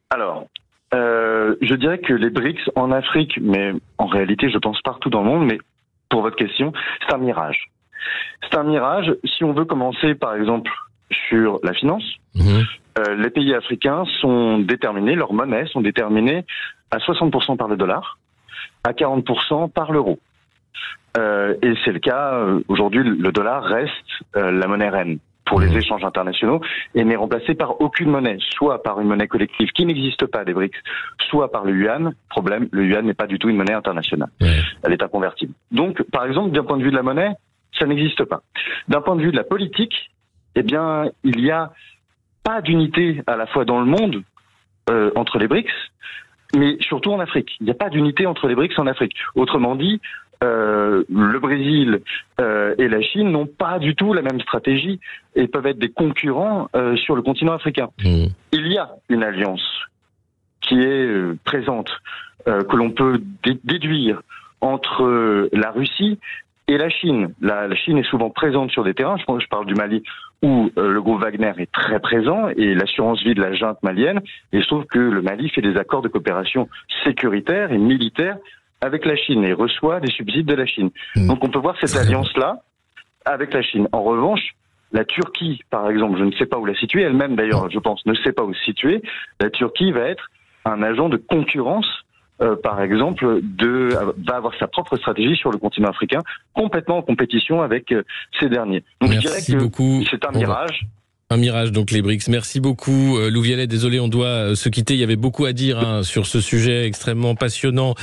Alors, je dirais que les BRICS en Afrique, mais en réalité je pense partout dans le monde, mais pour votre question, c'est un mirage. C'est un mirage. Si on veut commencer par exemple sur la finance, les pays africains sont déterminés, leurs monnaies sont déterminées à 60% par le dollar, à 40% par l'euro. Et c'est le cas, aujourd'hui le dollar reste la monnaie reine pour les échanges internationaux, et n'est remplacé par aucune monnaie, soit par une monnaie collective qui n'existe pas des BRICS, soit par le yuan. Problème, le yuan n'est pas du tout une monnaie internationale. Elle est inconvertible. Donc, par exemple, d'un point de vue de la monnaie, ça n'existe pas. D'un point de vue de la politique, il n'y a pas d'unité à la fois dans le monde entre les BRICS, mais surtout en Afrique. Il n'y a pas d'unité entre les BRICS en Afrique. Autrement dit, le Brésil et la Chine n'ont pas du tout la même stratégie et peuvent être des concurrents sur le continent africain. Il y a une alliance qui est présente, que l'on peut déduire entre la Russie et la Chine. La Chine est souvent présente sur des terrains, je parle du Mali, où le groupe Wagner est très présent, et l'assurance vie de la junte malienne, et il se trouve que le Mali fait des accords de coopération sécuritaire et militaire avec la Chine et reçoit des subsides de la Chine. Donc on peut voir cette alliance-là avec la Chine. En revanche, la Turquie, par exemple, je ne sais pas où la situer, elle-même d'ailleurs, je pense, ne sait pas où se situer. La Turquie va être un agent de concurrence, par exemple, va avoir sa propre stratégie sur le continent africain, complètement en compétition avec ces derniers. Donc Merci je dirais que beaucoup. c'est un mirage. Un mirage, donc, les BRICS. Merci beaucoup, Lou Vialet. Désolé, on doit se quitter. Il y avait beaucoup à dire sur ce sujet extrêmement passionnant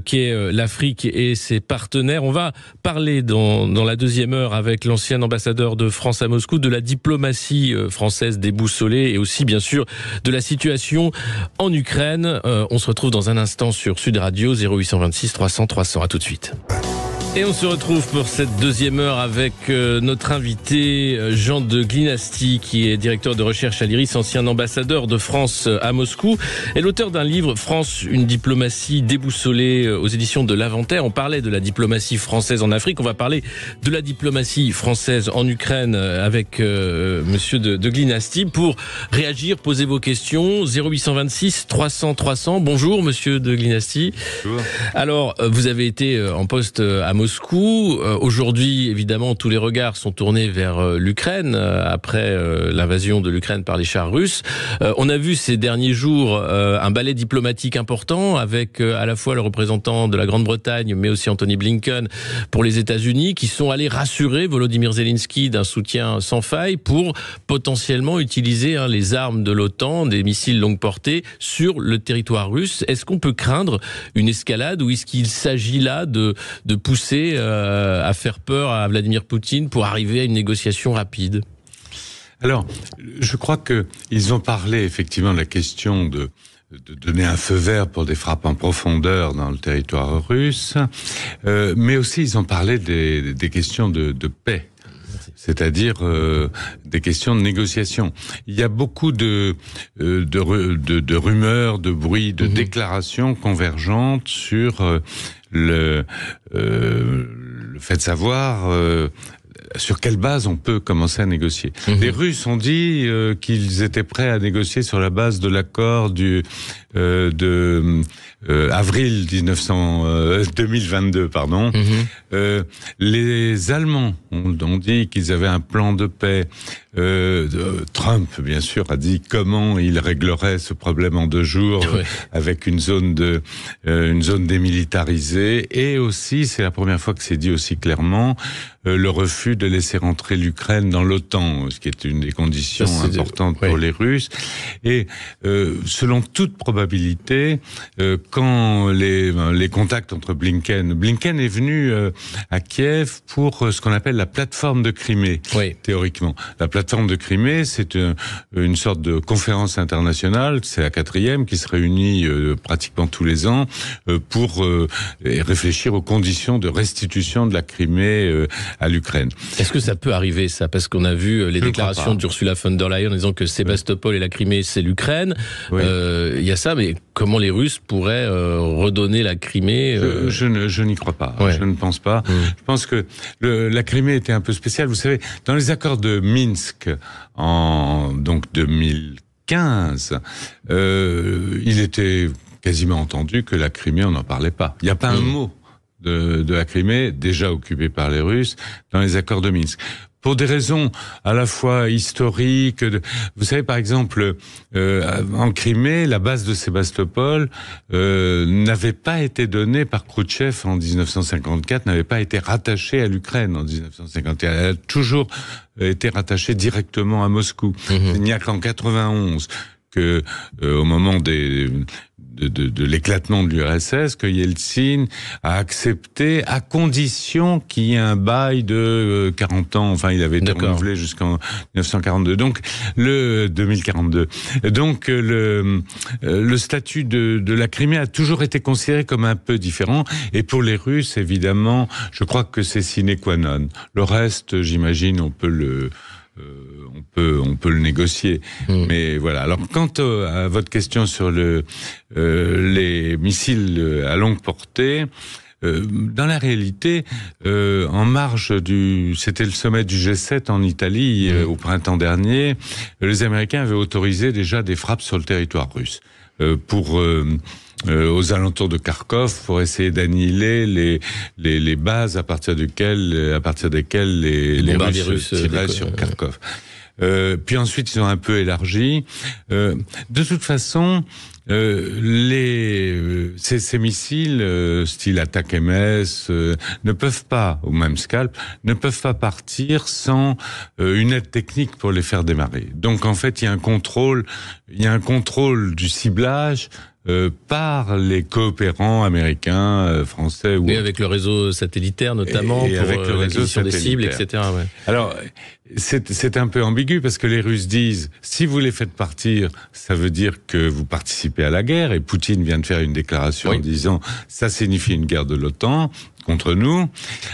qu'est l'Afrique et ses partenaires. On va parler dans la deuxième heure avec l'ancien ambassadeur de France à Moscou de la diplomatie française déboussolée et aussi, bien sûr, de la situation en Ukraine. On se retrouve dans un instant sur Sud Radio, 0826 300 300. À tout de suite. Et on se retrouve pour cette deuxième heure avec notre invité Jean de Glinasty, qui est directeur de recherche à l'IRIS, ancien ambassadeur de France à Moscou, et l'auteur d'un livre, France, une diplomatie déboussolée, aux éditions de l'Inventaire. On parlait de la diplomatie française en Afrique, on va parler de la diplomatie française en Ukraine avec monsieur de Glinasty. Pour réagir, posez vos questions, 0826 300 300. Bonjour monsieur de Glinasty. Bonjour. Alors, vous avez été en poste à Moscou. Aujourd'hui, évidemment, tous les regards sont tournés vers l'Ukraine après l'invasion de l'Ukraine par les chars russes. On a vu ces derniers jours un ballet diplomatique important avec à la fois le représentant de la Grande-Bretagne, mais aussi Anthony Blinken pour les États-Unis, qui sont allés rassurer Volodymyr Zelensky d'un soutien sans faille pour potentiellement utiliser les armes de l'OTAN, des missiles longue portée, sur le territoire russe. Est-ce qu'on peut craindre une escalade ou est-ce qu'il s'agit là de pousser à faire peur à Vladimir Poutine pour arriver à une négociation rapide? Alors, je crois qu'ils ont parlé effectivement de la question de donner un feu vert pour des frappes en profondeur dans le territoire russe, mais aussi ils ont parlé des questions de paix. C'est-à-dire des questions de négociation. Il y a beaucoup de rumeurs, de bruits, de déclarations convergentes sur le fait de savoir sur quelle base on peut commencer à négocier. Les Russes ont dit qu'ils étaient prêts à négocier sur la base de l'accord avril 2022, pardon. Les Allemands ont dit qu'ils avaient un plan de paix. Trump, bien sûr, a dit comment il réglerait ce problème en 2 jours avec une zone démilitarisée, et aussi, c'est la première fois que c'est dit aussi clairement, le refus de laisser rentrer l'Ukraine dans l'OTAN, ce qui est une des conditions importantes pour les Russes. Et selon toute probabilité, quand les contacts entre Blinken est venu à Kiev pour ce qu'on appelle la plateforme de Crimée, théoriquement. La plateforme de Crimée, c'est une sorte de conférence internationale, c'est la 4e, qui se réunit pratiquement tous les ans pour réfléchir aux conditions de restitution de la Crimée à l'Ukraine. Est-ce que ça peut arriver, ça? Parce qu'on a vu les déclarations d'Ursula von der Leyen en disant que Sébastopol et la Crimée, c'est l'Ukraine. Il y a ça, mais comment les Russes pourraient redonner la Crimée Je n'y crois pas. Je ne pense pas. Je pense que la Crimée était un peu spéciale. Vous savez, dans les accords de Minsk en 2015, il était quasiment entendu que la Crimée, on n'en parlait pas. Il n'y a pas un mot de la Crimée, déjà occupée par les Russes, dans les accords de Minsk. Pour des raisons à la fois historiques. Vous savez, par exemple, en Crimée, la base de Sébastopol n'avait pas été donnée par Khrouchtchev en 1954, n'avait pas été rattachée à l'Ukraine en 1954. Elle a toujours été rattachée directement à Moscou. Il n'y a qu'en 91 que, au moment de l'éclatement de l'URSS, que Yeltsin a accepté à condition qu'il y ait un bail de 40 ans. Enfin, il avait été renouvelé jusqu'en 1942. Donc, 2042. Donc, le statut de la Crimée a toujours été considéré comme un peu différent. Et pour les Russes, évidemment, je crois que c'est sine qua non. Le reste, j'imagine, on peut le négocier. Mais voilà. Alors, quant à votre question sur les missiles à longue portée, dans la réalité, en marge c'était le sommet du G7 en Italie au printemps dernier, les Américains avaient autorisé déjà des frappes sur le territoire russe aux alentours de Kharkov pour essayer d'annihiler les bases à partir desquelles les Russes tiraient sur Kharkov. Puis ensuite, ils ont un peu élargi. De toute façon, ces missiles style attaque MS ne peuvent pas, au même scalp, ne peuvent pas partir sans une aide technique pour les faire démarrer. Donc en fait, il y a un contrôle du ciblage par les coopérants américains, français ou avec le réseau satellitaire notamment et pour avec le réseau l'acquisition des cibles, etc. Alors c'est un peu ambigu parce que les Russes disent si vous les faites partir, ça veut dire que vous participez à la guerre, et Poutine vient de faire une déclaration en disant ça signifie une guerre de l'OTAN contre nous.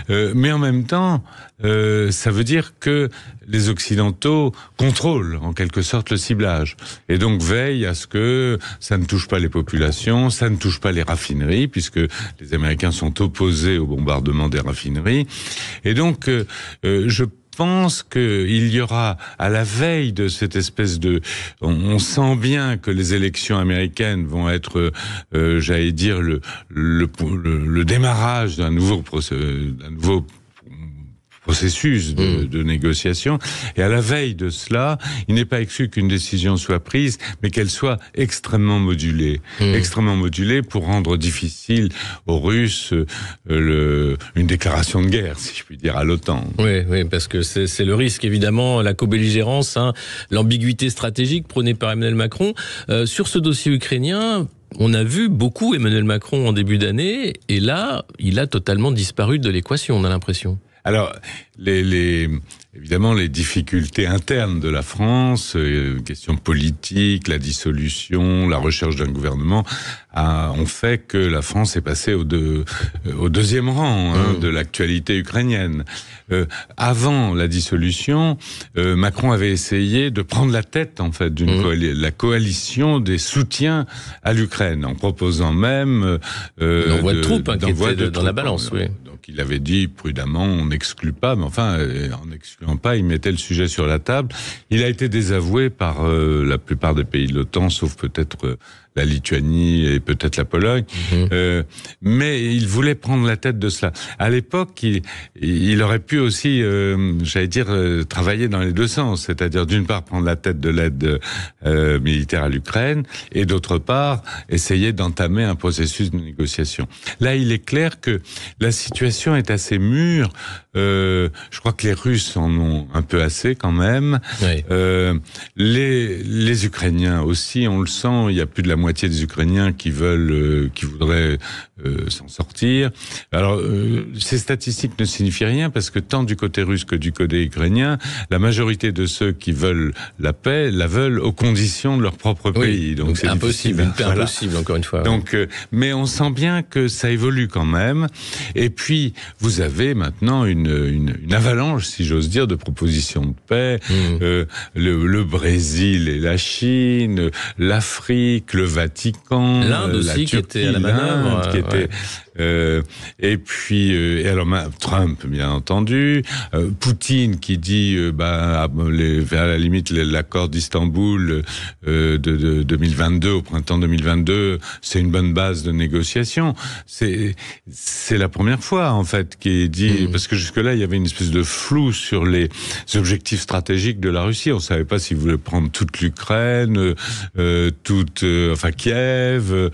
Mais en même temps, ça veut dire que les Occidentaux contrôlent en quelque sorte le ciblage et donc veillent à ce que ça ne touche pas les populations, ça ne touche pas les raffineries, puisque les Américains sont opposés au bombardement des raffineries. Et donc, je pense qu'il y aura, à la veille de cette espèce de... On sent bien que les élections américaines vont être, j'allais dire, le démarrage d'un nouveau processus de négociation. Et à la veille de cela, il n'est pas exclu qu'une décision soit prise, mais qu'elle soit extrêmement modulée. Extrêmement modulée pour rendre difficile aux Russes une déclaration de guerre, si je puis dire, à l'OTAN. Oui, parce que c'est le risque, évidemment, la co-belligérance, l'ambiguïté stratégique prônée par Emmanuel Macron. Sur ce dossier ukrainien, on a vu beaucoup Emmanuel Macron en début d'année, et là, il a totalement disparu de l'équation, on a l'impression. Alors, évidemment, les difficultés internes de la France, questions politiques, la dissolution, la recherche d'un gouvernement, ont fait que la France est passée au deuxième rang de l'actualité ukrainienne. Avant la dissolution, Macron avait essayé de prendre la tête, en fait, la coalition des soutiens à l'Ukraine, en proposant même l'envoi de troupes qui était dans la balance, oui. Donc il avait dit prudemment, on n'exclut pas, mais enfin, en n'excluant pas, il mettait le sujet sur la table. Il a été désavoué par la plupart des pays de l'OTAN, sauf peut-être la Lituanie et peut-être la Pologne, mais il voulait prendre la tête de cela. À l'époque, il aurait pu aussi, j'allais dire, travailler dans les deux sens, c'est-à-dire d'une part prendre la tête de l'aide militaire à l'Ukraine et d'autre part essayer d'entamer un processus de négociation. Là, il est clair que la situation est assez mûre. Je crois que les Russes en ont un peu assez quand même. Oui. Les Ukrainiens aussi, on le sent, il y a plus de la moitié des Ukrainiens qui voudraient s'en sortir. Alors, ces statistiques ne signifient rien parce que tant du côté russe que du côté ukrainien, la majorité de ceux qui veulent la paix la veulent aux conditions de leur propre pays. Donc c'est impossible, une paix impossible, encore une fois. Donc, mais on sent bien que ça évolue quand même. Et puis, vous avez maintenant une avalanche, si j'ose dire, de propositions de paix. Le Brésil et la Chine, l'Afrique, le Vatican, l'Inde aussi, la Turquie, qui était à la manœuvre, et puis alors Trump, bien entendu, Poutine qui dit à la limite l'accord d'Istanbul de 2022 au printemps 2022, c'est une bonne base de négociation. C'est la première fois en fait qui est dit, parce que jusque-là il y avait une espèce de flou sur les objectifs stratégiques de la Russie. On savait pas s'ils voulaient prendre toute l'Ukraine, Kiev.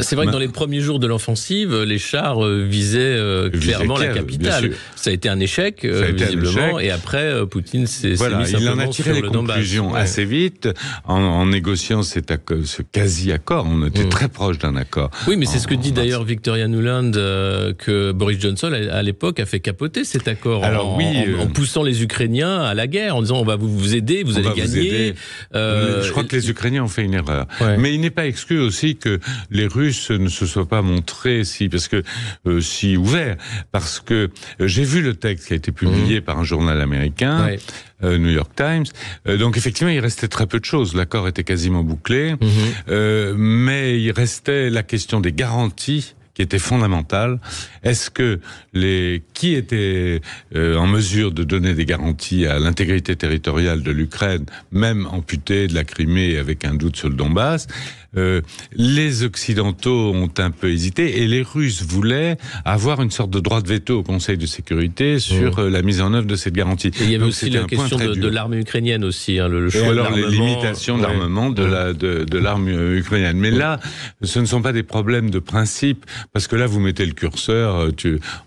C'est vrai que dans les premiers jours de l'offensive, les chars visaient clairement Kiev, la capitale. Ça a été un échec, visiblement, et après, Poutine s'est mis simplement sur le Donbass. Il en a tiré les conclusions assez vite, en négociant ce quasi-accord. On était très proche d'un accord. Oui, mais c'est ce que dit d'ailleurs Victoria Nuland, que Boris Johnson, à l'époque, a fait capoter cet accord. Alors, en poussant les Ukrainiens à la guerre, en disant on va vous aider, vous allez gagner. Je crois que les Ukrainiens ont fait une erreur. Mais il n'est pas exclu aussi que les Russes ne se soient pas montrés si ouverts, parce que j'ai vu le texte qui a été publié par un journal américain, New York Times. Donc effectivement, il restait très peu de choses. L'accord était quasiment bouclé, mais il restait la question des garanties qui était fondamentale. Est-ce que qui était en mesure de donner des garanties à l'intégrité territoriale de l'Ukraine, même amputée de la Crimée avec un doute sur le Donbass? Les Occidentaux ont un peu hésité et les Russes voulaient avoir une sorte de droit de veto au Conseil de sécurité sur la mise en œuvre de cette garantie. Et il y avait aussi la question de l'armée ukrainienne aussi, le choix de l'armement. Les limitations de l'armement de l'arme ukrainienne. Mais là, ce ne sont pas des problèmes de principe, parce que là, vous mettez le curseur,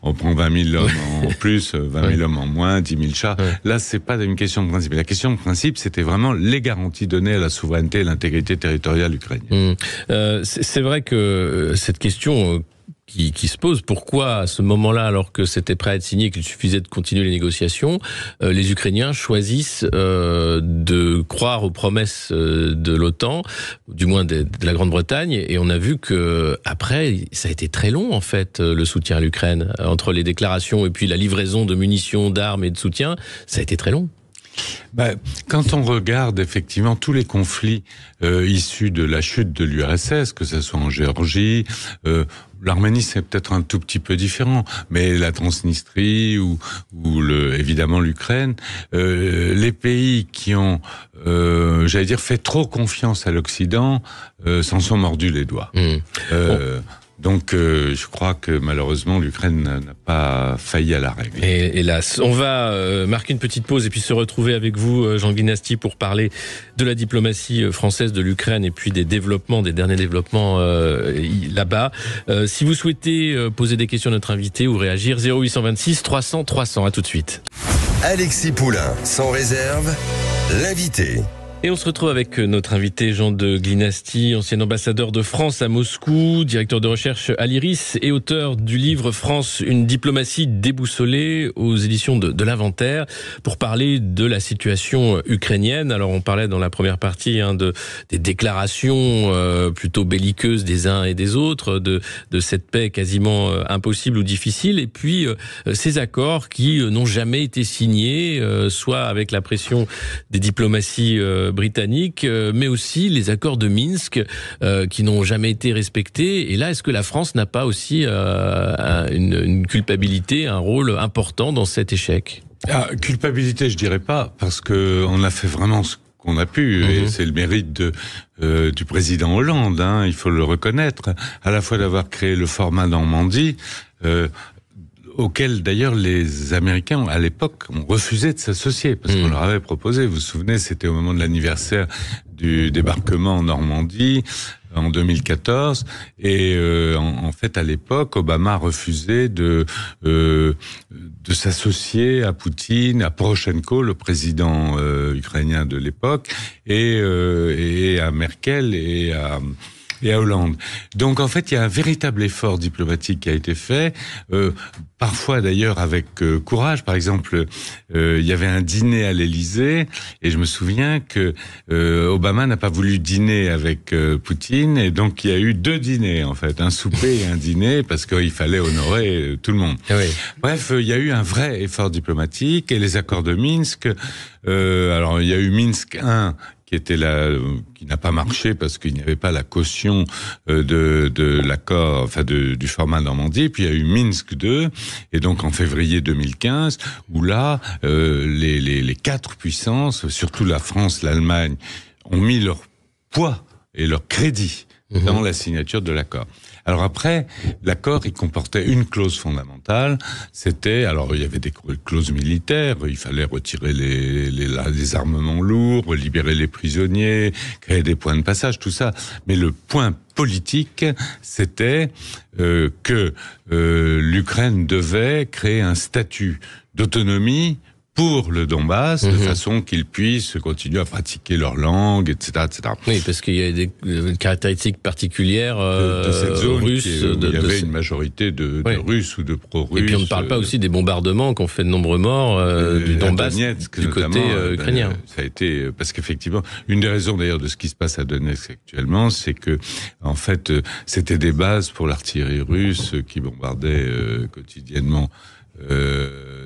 on prend 20 000 hommes en plus, 20 000 hommes en moins, 10 000 chars. Là, c'est pas une question de principe. La question de principe, c'était vraiment les garanties données à la souveraineté et l'intégrité territoriale ukrainienne. C'est vrai que cette question qui se pose. Pourquoi, à ce moment-là, alors que c'était prêt à être signé, qu'il suffisait de continuer les négociations, les Ukrainiens choisissent de croire aux promesses de l'OTAN, du moins de la Grande-Bretagne, et on a vu que après, ça a été très long, en fait, le soutien à l'Ukraine. Entre les déclarations et puis la livraison de munitions, d'armes et de soutien, ça a été très long. Quand on regarde effectivement tous les conflits issus de la chute de l'URSS, que ce soit en Géorgie, l'Arménie c'est peut-être un tout petit peu différent, mais la Transnistrie ou évidemment l'Ukraine, les pays qui ont, fait trop confiance à l'Occident, s'en sont mordus les doigts. Donc, je crois que malheureusement, l'Ukraine n'a pas failli à la règle. Et hélas, on va marquer une petite pause et puis se retrouver avec vous, Jean Guinasty, pour parler de la diplomatie française de l'Ukraine et puis des derniers développements là-bas. Si vous souhaitez poser des questions à notre invité ou réagir, 0826 300 300. À tout de suite. Alexis Poulain, sans réserve, l'invité. Et on se retrouve avec notre invité Jean de Guinasty, ancien ambassadeur de France à Moscou, directeur de recherche à l'IRIS et auteur du livre France, une diplomatie déboussolée aux éditions de l'Inventaire, pour parler de la situation ukrainienne. Alors on parlait dans la première partie des déclarations plutôt belliqueuses des uns et des autres, de cette paix quasiment impossible ou difficile, et puis ces accords qui n'ont jamais été signés, soit avec la pression des diplomaties britanniques, mais aussi les accords de Minsk qui n'ont jamais été respectés. Et là, est-ce que la France n'a pas aussi une culpabilité, un rôle important dans cet échec ? Culpabilité, je dirais pas, parce que on a fait vraiment ce qu'on a pu, et c'est le mérite du président Hollande, il faut le reconnaître, à la fois d'avoir créé le format Normandie, auquel d'ailleurs les Américains à l'époque ont refusé de s'associer parce qu'on leur avait proposé. Vous vous souvenez, c'était au moment de l'anniversaire du débarquement en Normandie en 2014, et en fait à l'époque Obama refusait de s'associer à Poutine, à Poroshenko, le président ukrainien de l'époque, et à Merkel et à Hollande. Donc en fait, il y a un véritable effort diplomatique qui a été fait, parfois d'ailleurs avec courage. Par exemple, il y avait un dîner à l'Élysée, et je me souviens que Obama n'a pas voulu dîner avec Poutine, et donc il y a eu 2 dîners en fait, un souper et un dîner, parce qu'il fallait honorer tout le monde. Oui. Bref, il y a eu un vrai effort diplomatique, et les accords de Minsk. Alors il y a eu Minsk 1, qui n'a pas marché parce qu'il n'y avait pas la caution de l'accord, enfin du format Normandie. Puis il y a eu Minsk 2, et donc en février 2015, où là, les 4 puissances, surtout la France, l'Allemagne, ont mis leur poids et leur crédit dans la signature de l'accord. Alors après, l'accord, il comportait une clause fondamentale. Alors il y avait des clauses militaires, il fallait retirer les armements lourds, libérer les prisonniers, créer des points de passage, tout ça. Mais le point politique, c'était que l'Ukraine devait créer un statut d'autonomie pour le Donbass, de façon qu'ils puissent continuer à pratiquer leur langue, etc., etc. Oui, parce qu'il y a des caractéristiques particulières de cette zone russes. Il y avait une majorité de Russes ou de pro-russes. Et puis on ne parle pas aussi des bombardements qui ont fait de nombreux morts du Donbass, du côté ukrainien. Ça a été, parce qu'effectivement, une des raisons d'ailleurs de ce qui se passe à Donetsk actuellement, c'est que, en fait, c'était des bases pour l'artillerie russe qui bombardait quotidiennement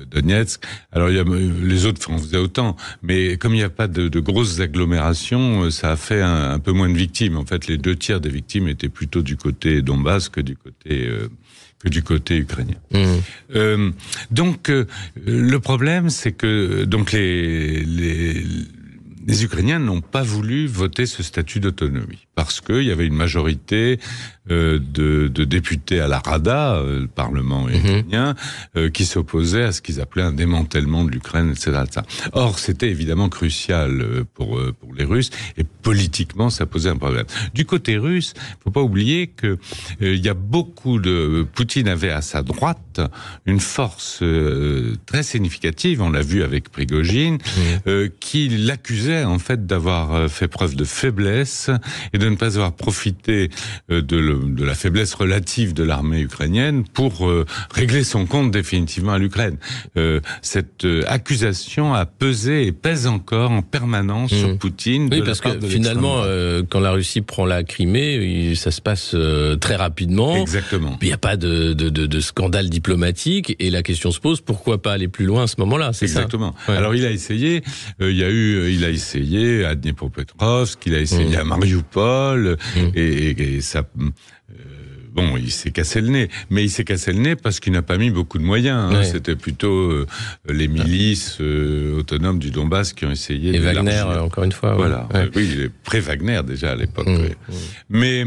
Donetsk. Alors les autres en faisaient autant, mais comme il n'y a pas de grosses agglomérations, ça a fait un peu moins de victimes. En fait, les 2/3 des victimes étaient plutôt du côté Donbass que du côté ukrainien. Donc le problème, c'est que donc les Ukrainiens n'ont pas voulu voter ce statut d'autonomie parce qu'il y avait une majorité de députés à la Rada, le Parlement ukrainien, qui s'opposaient à ce qu'ils appelaient un démantèlement de l'Ukraine, etc., etc. Or, c'était évidemment crucial pour les Russes, et politiquement, ça posait un problème. Du côté russe, faut pas oublier que il y a beaucoup Poutine avait à sa droite une force très significative, on l'a vu avec Prigojine, qui l'accusait en fait d'avoir fait preuve de faiblesse et de ne pas avoir profité de de la faiblesse relative de l'armée ukrainienne pour régler son compte définitivement à l'Ukraine. Cette accusation a pesé et pèse encore en permanence sur Poutine. Oui, parce que finalement, quand la Russie prend la Crimée, ça se passe très rapidement. Exactement. Il n'y a pas de scandale diplomatique et la question se pose, pourquoi pas aller plus loin à ce moment-là? C'est exactement. Ça. Ouais. Alors il a essayé, il a essayé à Dnipropetrovsk, il a essayé à Mariupol, et ça... Bon, il s'est cassé le nez, mais il s'est cassé le nez parce qu'il n'a pas mis beaucoup de moyens. Ouais. C'était plutôt les milices autonomes du Donbass qui ont essayé. Et de Wagner, encore une fois. Voilà. Ouais. Oui, il est pré-Wagner déjà à l'époque. Mais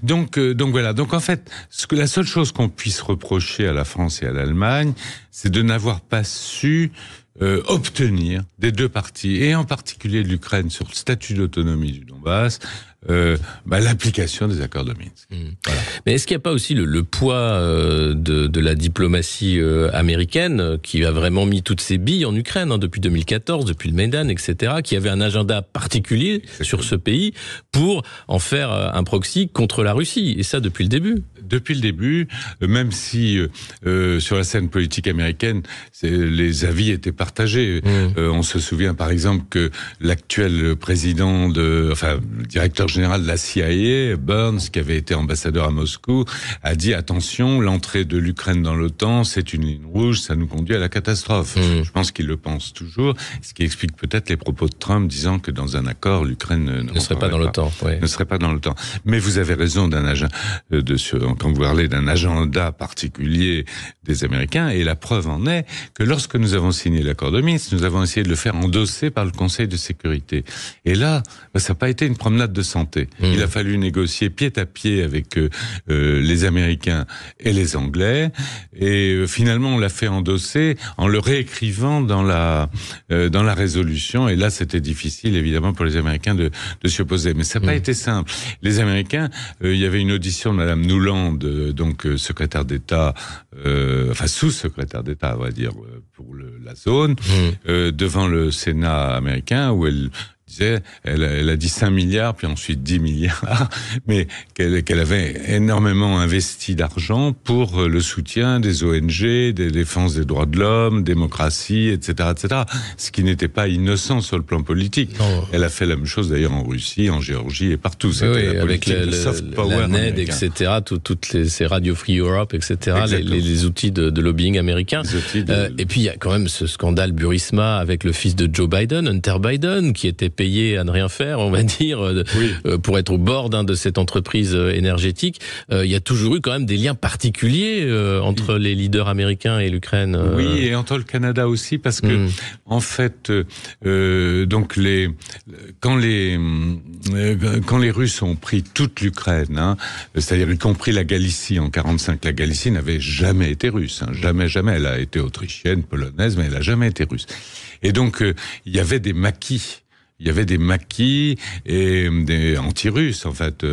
donc voilà. Donc en fait, la seule chose qu'on puisse reprocher à la France et à l'Allemagne, c'est de n'avoir pas su obtenir des deux parties, et en particulier de l'Ukraine sur le statut d'autonomie du Donbass, l'application des accords de Minsk. Voilà. Mais est-ce qu'il n'y a pas aussi le poids de la diplomatie américaine qui a vraiment mis toutes ses billes en Ukraine depuis 2014, depuis le Maïdan, etc., qui avait un agenda particulier sur ce pays pour en faire un proxy contre la Russie, et ça depuis le début. Depuis le début, même si sur la scène politique américaine, les avis étaient partagés. On se souvient par exemple que l'actuel président le directeur général de la CIA, Burns, qui avait été ambassadeur à Moscou, a dit attention, l'entrée de l'Ukraine dans l'OTAN, c'est une ligne rouge, ça nous conduit à la catastrophe. Je pense qu'il le pense toujours, ce qui explique peut-être les propos de Trump disant que dans un accord, l'Ukraine ne serait pas dans l'OTAN. Ne serait pas dans l'OTAN. Mais vous avez raison quand vous parlez d'un agenda particulier des Américains, et la preuve en est que lorsque nous avons signé l'accord de Minsk, nous avons essayé de le faire endosser par le Conseil de sécurité. Et là, ça n'a pas été une promenade de santé. Il a fallu négocier pied à pied avec les Américains et les Anglais, et finalement on l'a fait endosser en le réécrivant dans la résolution, et là c'était difficile évidemment pour les Américains de s'y opposer, mais ça n'a pas été simple. Les Américains, il y avait une audition de Madame Nuland, donc secrétaire d'État, sous-secrétaire d'État, on va dire, pour la zone, devant le Sénat américain, où elle a dit 5 milliards, puis ensuite 10 milliards, mais qu'elle avait énormément investi d'argent pour le soutien des ONG, des défenses des droits de l'homme, démocratie, etc., etc. Ce qui n'était pas innocent sur le plan politique. Non. Elle a fait la même chose d'ailleurs en Russie, en Géorgie et partout. C'était la politique avec soft power la NED, etc., toutes ces Radio Free Europe, etc., les outils de lobbying américains. Et puis il y a quand même ce scandale Burisma avec le fils de Joe Biden, Hunter Biden, qui était payé à ne rien faire, on va dire, pour être au bord de cette entreprise énergétique. Il y a toujours eu quand même des liens particuliers entre les leaders américains et l'Ukraine. Oui, et entre le Canada aussi, parce que en fait, quand les Russes ont pris toute l'Ukraine, c'est-à-dire y compris la Galicie en 1945, la Galicie n'avait jamais été russe, jamais. Elle a été autrichienne, polonaise, mais elle n'a jamais été russe. Et donc il y avait des maquis. Il y avait des maquis et des anti-russes, en fait,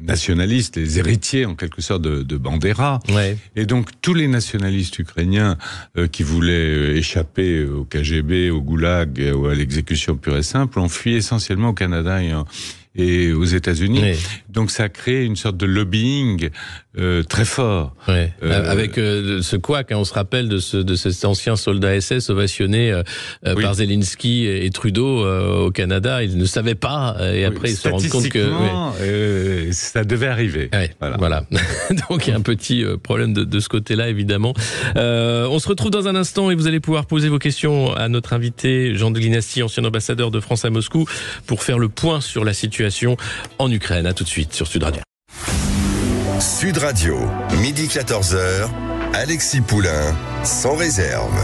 nationalistes, les héritiers, en quelque sorte, de Bandera. Ouais. Et donc, tous les nationalistes ukrainiens qui voulaient échapper au KGB, au goulag, ou à l'exécution pure et simple, ont fui essentiellement au Canada et aux États-Unis. Oui. Donc ça a créé une sorte de lobbying très fort. Oui. Avec ce couac, on se rappelle de cet ancien soldat SS ovationné par Zelensky et Trudeau au Canada. Ils ne savaient pas, et après ils se rendent compte que ça devait arriver. Oui, voilà. Donc il y a un petit problème de ce côté-là, évidemment. On se retrouve dans un instant et vous allez pouvoir poser vos questions à notre invité Jean de Gnasty, ancien ambassadeur de France à Moscou, pour faire le point sur la situation en Ukraine. À tout de suite sur Sud Radio. Sud Radio, midi 14h, Alexis Poulain, sans réserve.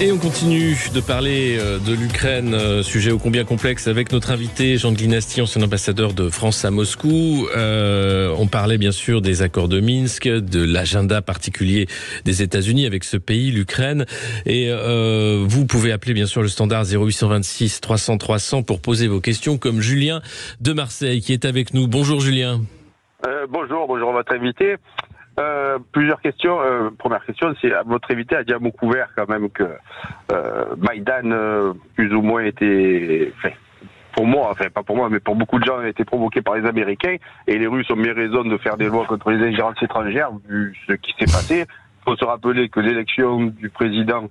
Et on continue de parler de l'Ukraine, sujet ô combien complexe, avec notre invité Jean de Gnasty, ancien ambassadeur de France à Moscou. On parlait bien sûr des accords de Minsk, de l'agenda particulier des États-Unis avec ce pays, l'Ukraine. Et vous pouvez appeler bien sûr le standard 0826 300 300 pour poser vos questions, comme Julien de Marseille qui est avec nous. Bonjour Julien. Bonjour votre invité. Plusieurs questions. Première question, c'est votre invité a déjà couvert quand même que Maïdan plus ou moins était pour moi, enfin pas pour moi, mais pour beaucoup de gens, a été provoqué par les Américains, et les Russes ont bien raison de faire des lois contre les ingérences étrangères, vu ce qui s'est passé. Il faut se rappeler que l'élection du président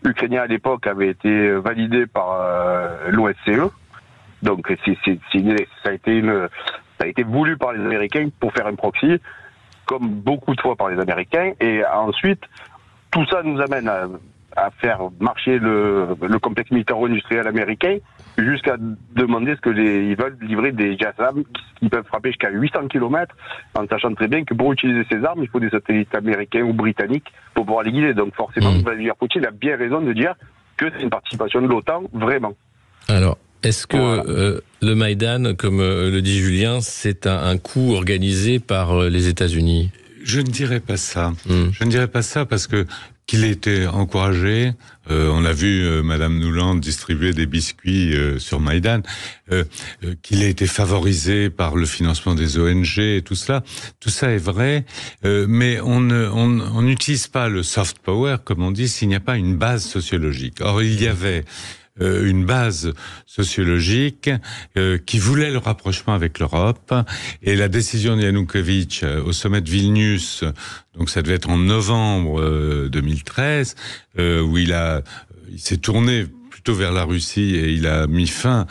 ukrainien à l'époque avait été validée par l'OSCE, donc ça a été voulu par les Américains pour faire un proxy, comme beaucoup de fois par les Américains, et ensuite, tout ça nous amène à faire marcher le complexe militaro-industriel américain jusqu'à demander ils veulent livrer des JASSM qui peuvent frapper jusqu'à 800 km, en sachant très bien que pour utiliser ces armes, il faut des satellites américains ou britanniques pour pouvoir les guider. Donc forcément, Vladimir Poutine a bien raison de dire que c'est une participation de l'OTAN, vraiment. Alors, est-ce que le Maïdan, comme le dit Julien, c'est un coup organisé par les États-Unis ? Je ne dirais pas ça. Je ne dirais pas ça parce que qu'il a été encouragé. On a vu Madame Nuland distribuer des biscuits sur Maïdan. Qu'il a été favorisé par le financement des ONG et tout cela. Tout ça est vrai, mais on n'utilise pas le soft power, comme on dit, s'il n'y a pas une base sociologique. Or, il y avait une base sociologique qui voulait le rapprochement avec l'Europe, et la décision de Yanukovych au sommet de Vilnius, donc ça devait être en novembre 2013, où il s'est tourné plutôt vers la Russie et il a mis fin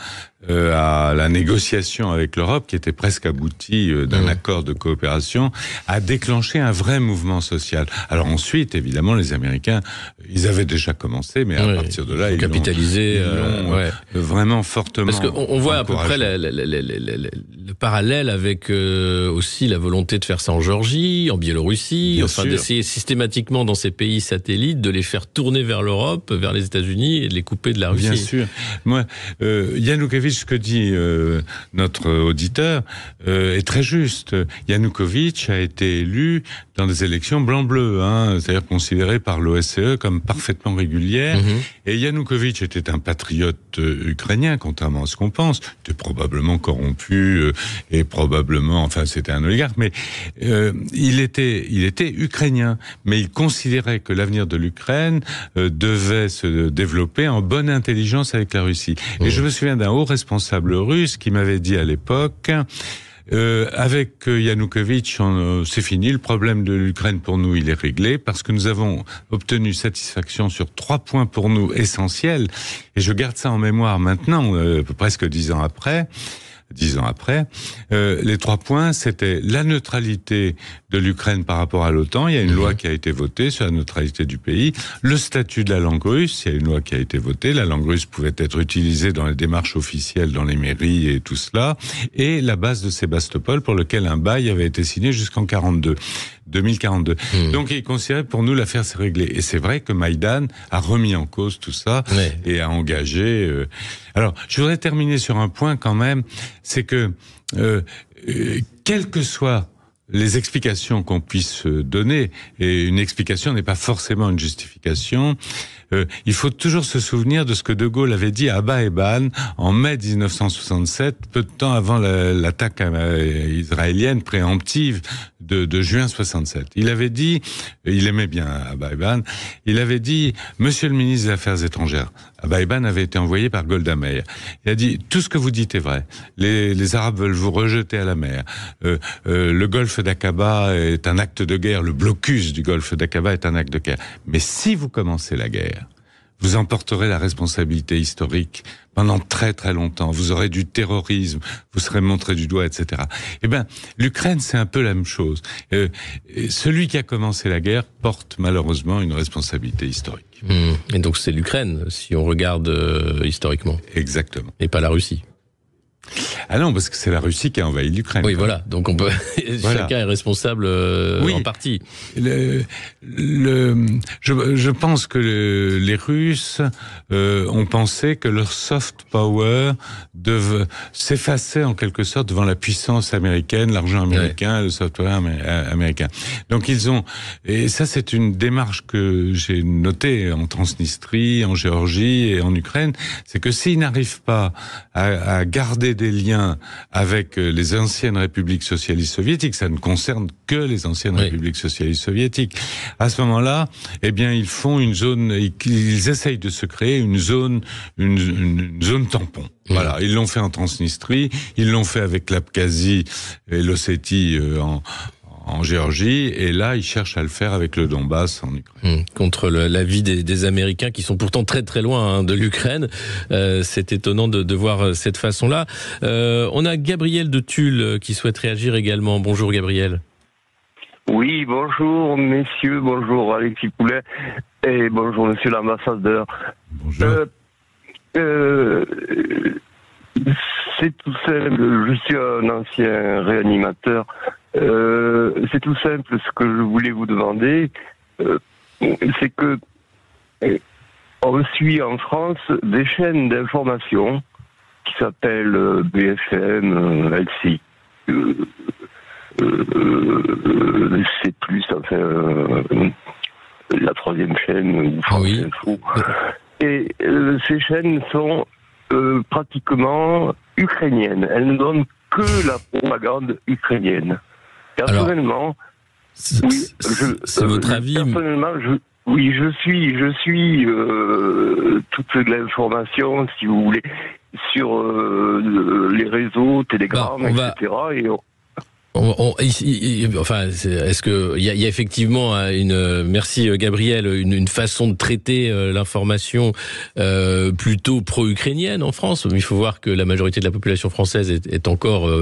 à la négociation avec l'Europe, qui était presque aboutie d'un accord de coopération, a déclenché un vrai mouvement social. Alors ensuite, évidemment, les Américains, ils avaient déjà commencé, mais à partir de là, ils capitalisé, vraiment fortement. Parce qu'on voit à peu près le parallèle avec aussi la volonté de faire ça en Géorgie, en Biélorussie, d'essayer systématiquement dans ces pays satellites de les faire tourner vers l'Europe, vers les États-Unis et de les couper de la Russie. Bien sûr. Moi, Yanukovych, ce que dit notre auditeur est très juste. Yanukovych a été élu dans des élections blanc-bleu, c'est-à-dire considéré par l'OSCE comme parfaitement régulière. Et Yanukovych était un patriote ukrainien, contrairement à ce qu'on pense. Il était probablement corrompu et probablement, c'était un oligarque, mais il était ukrainien. Mais il considérait que l'avenir de l'Ukraine devait se développer en bonne intelligence avec la Russie. Et je me souviens d'un haut responsable russe qui m'avait dit à l'époque, avec Yanukovych, c'est fini, le problème de l'Ukraine pour nous, il est réglé, parce que nous avons obtenu satisfaction sur 3 points pour nous essentiels, et je garde ça en mémoire maintenant, presque 10 ans après, les 3 points, c'était la neutralité de l'Ukraine par rapport à l'OTAN. Il y a une loi qui a été votée sur la neutralité du pays. Le statut de la langue russe, il y a une loi qui a été votée. La langue russe pouvait être utilisée dans les démarches officielles, dans les mairies et tout cela. Et la base de Sébastopol, pour lequel un bail avait été signé jusqu'en 2042. Donc il considérait, pour nous, l'affaire s'est réglée. Et c'est vrai que Maïdan a remis en cause tout ça et a engagé... Alors, je voudrais terminer sur un point quand même, c'est que, quelles que soient les explications qu'on puisse donner, et une explication n'est pas forcément une justification, il faut toujours se souvenir de ce que De Gaulle avait dit à Abba Eban en mai 1967, peu de temps avant l'attaque israélienne préemptive de juin 67. Il avait dit, il aimait bien Abba Eban, il avait dit, Monsieur le ministre des Affaires étrangères, Abba Eban avait été envoyé par Golda Meir. Il a dit, tout ce que vous dites est vrai. Les Arabes veulent vous rejeter à la mer. Le golfe d'Aqaba est un acte de guerre. Le blocus du golfe d'Aqaba est un acte de guerre. Mais si vous commencez la guerre, vous en porterez la responsabilité historique pendant très très longtemps. Vous aurez du terrorisme, vous serez montré du doigt, etc. Eh bien, l'Ukraine, c'est un peu la même chose. Celui qui a commencé la guerre porte malheureusement une responsabilité historique. Et donc c'est l'Ukraine, si on regarde historiquement. Exactement. Et pas la Russie. Ah non, parce que c'est la Russie qui a envahi l'Ukraine. Oui, voilà. Donc on peut. Chacun est responsable en partie. Je pense que les Russes ont pensé que leur soft power s'effaçait en quelque sorte devant la puissance américaine, l'argent américain, le soft power américain. Donc ils ont, et ça c'est une démarche que j'ai notée en Transnistrie, en Géorgie et en Ukraine, c'est que s'ils n'arrivent pas à garder des liens avec les anciennes républiques socialistes soviétiques. Ça ne concerne que les anciennes républiques socialistes soviétiques. À ce moment-là, eh bien, ils font une zone, ils essayent de se créer une zone tampon. Voilà, ils l'ont fait en Transnistrie, ils l'ont fait avec l'Abkhazie et l'Ossétie en Géorgie, et là, ils cherchent à le faire avec le Donbass en Ukraine. Contre l'avis des Américains, qui sont pourtant très très loin de l'Ukraine. C'est étonnant de voir cette façon-là. On a Gabriel de Tulle qui souhaite réagir également. Bonjour Gabriel. Oui, bonjour messieurs, bonjour Alexis Poulet, et bonjour monsieur l'ambassadeur. Bonjour. C'est tout simple, je suis un ancien réanimateur. C'est tout simple, ce que je voulais vous demander, c'est que on suit en France des chaînes d'information qui s'appellent BFM, LCI, c'est plus, enfin, la troisième chaîne, ou France Info. Et ces chaînes sont pratiquement ukrainiennes. Elles ne donnent que la propagande ukrainienne. Personnellement, c'est votre avis. Personnellement, je suis toute l'information, si vous voulez, sur les réseaux, Telegram, etc. Et est-ce que il y a effectivement merci Gabriel, une façon de traiter l'information plutôt pro-ukrainienne en France. Il faut voir que la majorité de la population française est encore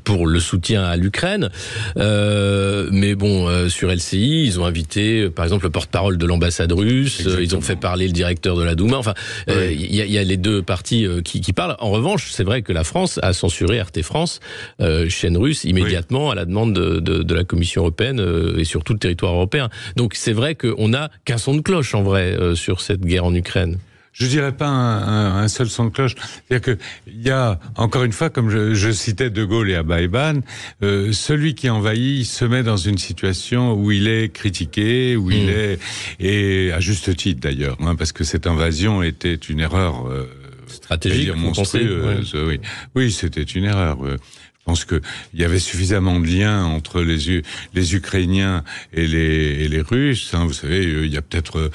pour le soutien à l'Ukraine. Mais bon, sur LCI, ils ont invité, par exemple, le porte-parole de l'ambassade russe. Exactement. Ils ont fait parler le directeur de la Douma. Enfin, il y a les deux parties qui parlent. En revanche, c'est vrai que la France a censuré RT France, chaîne russe, immédiatement. À la demande de la Commission européenne et sur tout le territoire européen. Donc c'est vrai qu'on n'a qu'un son de cloche en vrai sur cette guerre en Ukraine. Je dirais pas un seul son de cloche. C'est-à-dire que il y a, encore une fois, comme je citais De Gaulle et Abaiban, celui qui envahit se met dans une situation où il est critiqué, où il est, et à juste titre d'ailleurs, parce que cette invasion était une erreur stratégique, monstrueuse. Oui, c'était une erreur. Je pense qu'il y avait suffisamment de liens entre les Ukrainiens et les Russes. Vous savez, il y a peut-être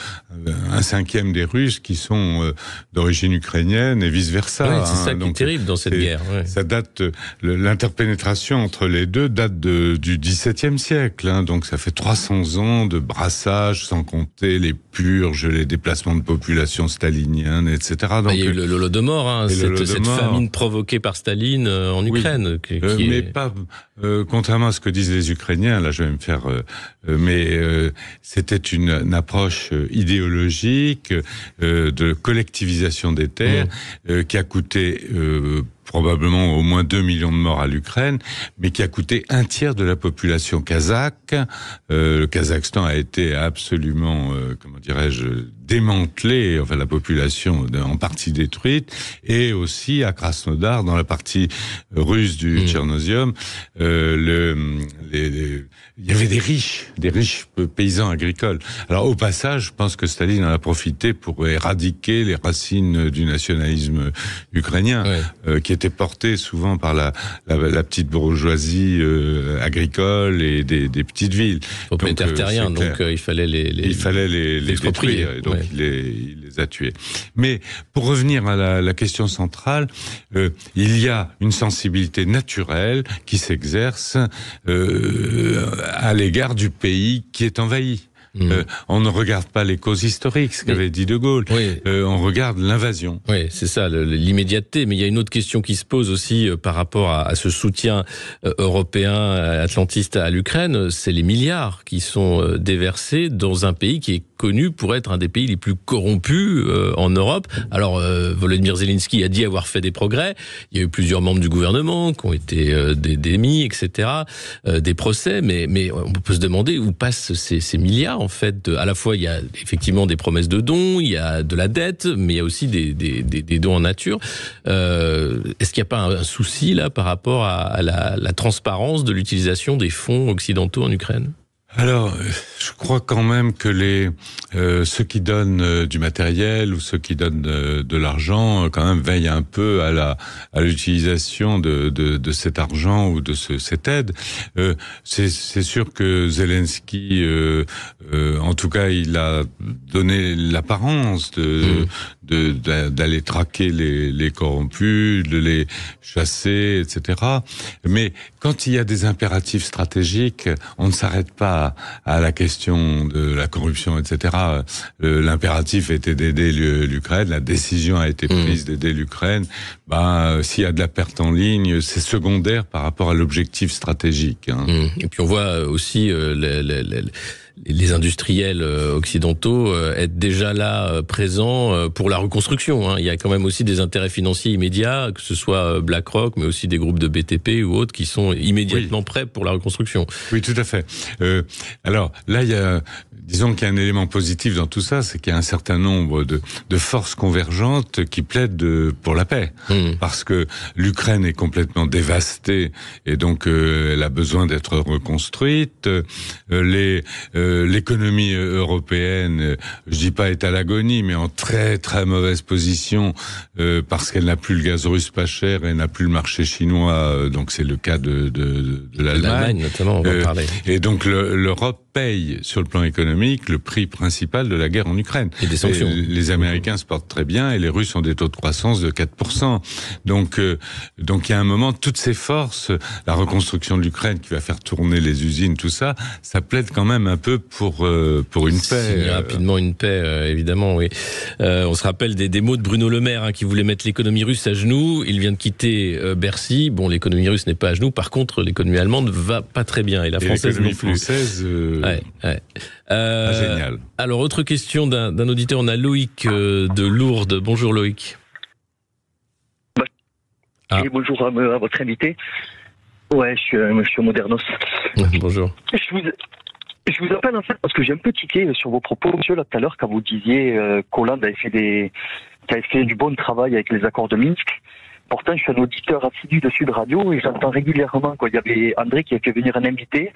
un cinquième des Russes qui sont d'origine ukrainienne et vice-versa. Oui, c'est ça qui est terrible dans cette guerre. Ouais. Ça date, l'interpénétration entre les deux date du XVIIe siècle. Donc ça fait 300 ans de brassage, sans compter les purges, les déplacements de population stalinienne, etc. Donc, il y a eu l'Holodomor, cette famine provoquée par Staline en Ukraine. Mais pas, contrairement à ce que disent les Ukrainiens, là je vais me faire, c'était une approche idéologique de collectivisation des terres qui a coûté probablement au moins 2 millions de morts à l'Ukraine, mais qui a coûté un tiers de la population kazakh. Le Kazakhstan a été absolument, comment dirais-je, démantelé, enfin la population en partie détruite, et aussi à Krasnodar, dans la partie russe du Tchernozem, il y avait des riches paysans agricoles. Alors au passage, je pense que Staline en a profité pour éradiquer les racines du nationalisme ukrainien, qui était porté souvent par la petite bourgeoisie agricole et des petites villes. Propriétaires terriens, donc il fallait les détruire. Et donc il les a tués. Mais pour revenir à la question centrale, il y a une sensibilité naturelle qui s'exerce à l'égard du pays qui est envahi. On ne regarde pas les causes historiques, ce qu'avait dit De Gaulle. On regarde l'invasion. Oui, c'est ça, l'immédiateté. Mais il y a une autre question qui se pose aussi par rapport à ce soutien européen atlantiste à l'Ukraine. C'est les milliards qui sont déversés dans un pays qui est connu pour être un des pays les plus corrompus en Europe. Alors, Volodymyr Zelensky a dit avoir fait des progrès. Il y a eu plusieurs membres du gouvernement qui ont été démis, etc. Des procès. Mais on peut se demander où passent ces milliards. En fait, à la fois, il y a effectivement des promesses de dons, il y a de la dette, mais il y a aussi des dons en nature. Est-ce qu'il n'y a pas un souci là par rapport à la transparence de l'utilisation des fonds occidentaux en Ukraine ? Alors, je crois quand même que ceux qui donnent du matériel ou ceux qui donnent de l'argent, quand même veillent un peu à l'utilisation de cet argent ou de cette aide. C'est sûr que Zelensky, en tout cas, il a donné l'apparence d'aller traquer les corrompus, de les chasser, etc. Mais quand il y a des impératifs stratégiques, on ne s'arrête pas à la question de la corruption, etc. L'impératif était d'aider l'Ukraine, la décision a été prise d'aider l'Ukraine. S'il y a de la perte en ligne, c'est secondaire par rapport à l'objectif stratégique. Et puis on voit aussi les industriels occidentaux être déjà là présents pour la reconstruction. Il y a quand même aussi des intérêts financiers immédiats, que ce soit BlackRock, mais aussi des groupes de BTP ou autres qui sont immédiatement prêts pour la reconstruction. Oui, tout à fait. Alors là, disons qu'il y a un élément positif dans tout ça, c'est qu'il y a un certain nombre de forces convergentes qui plaident pour la paix. Parce que l'Ukraine est complètement dévastée et donc elle a besoin d'être reconstruite. L'économie européenne, je dis pas est à l'agonie, mais en très très mauvaise position parce qu'elle n'a plus le gaz russe pas cher, elle n'a plus le marché chinois, donc c'est le cas de l'Allemagne notamment, on va en parler. Et donc l'Europe paye sur le plan économique le prix principal de la guerre en Ukraine. Et des sanctions. Les Américains se portent très bien et les Russes ont des taux de croissance de 4%. Donc il y a un moment, toutes ces forces, la reconstruction de l'Ukraine qui va faire tourner les usines, tout ça, ça plaide quand même un peu pour une paix. Rapidement une paix, évidemment, oui. On se rappelle des mots de Bruno Le Maire qui voulait mettre l'économie russe à genoux. Il vient de quitter Bercy. Bon, l'économie russe n'est pas à genoux. Par contre, l'économie allemande va pas très bien et la française non plus. Française, génial. Alors, autre question d'un auditeur. On a Loïc de Lourdes. Bonjour Loïc. Et bonjour à votre invité. Ouais, je suis au Modernos. Bonjour. Je vous appelle en fait parce que j'ai un peu tiqué sur vos propos, monsieur, là tout à l'heure, quand vous disiez qu'Hollande avait fait du bon travail avec les accords de Minsk. Pourtant, je suis un auditeur assidu de Sud Radio et j'entends régulièrement il y avait André qui a fait venir un invité.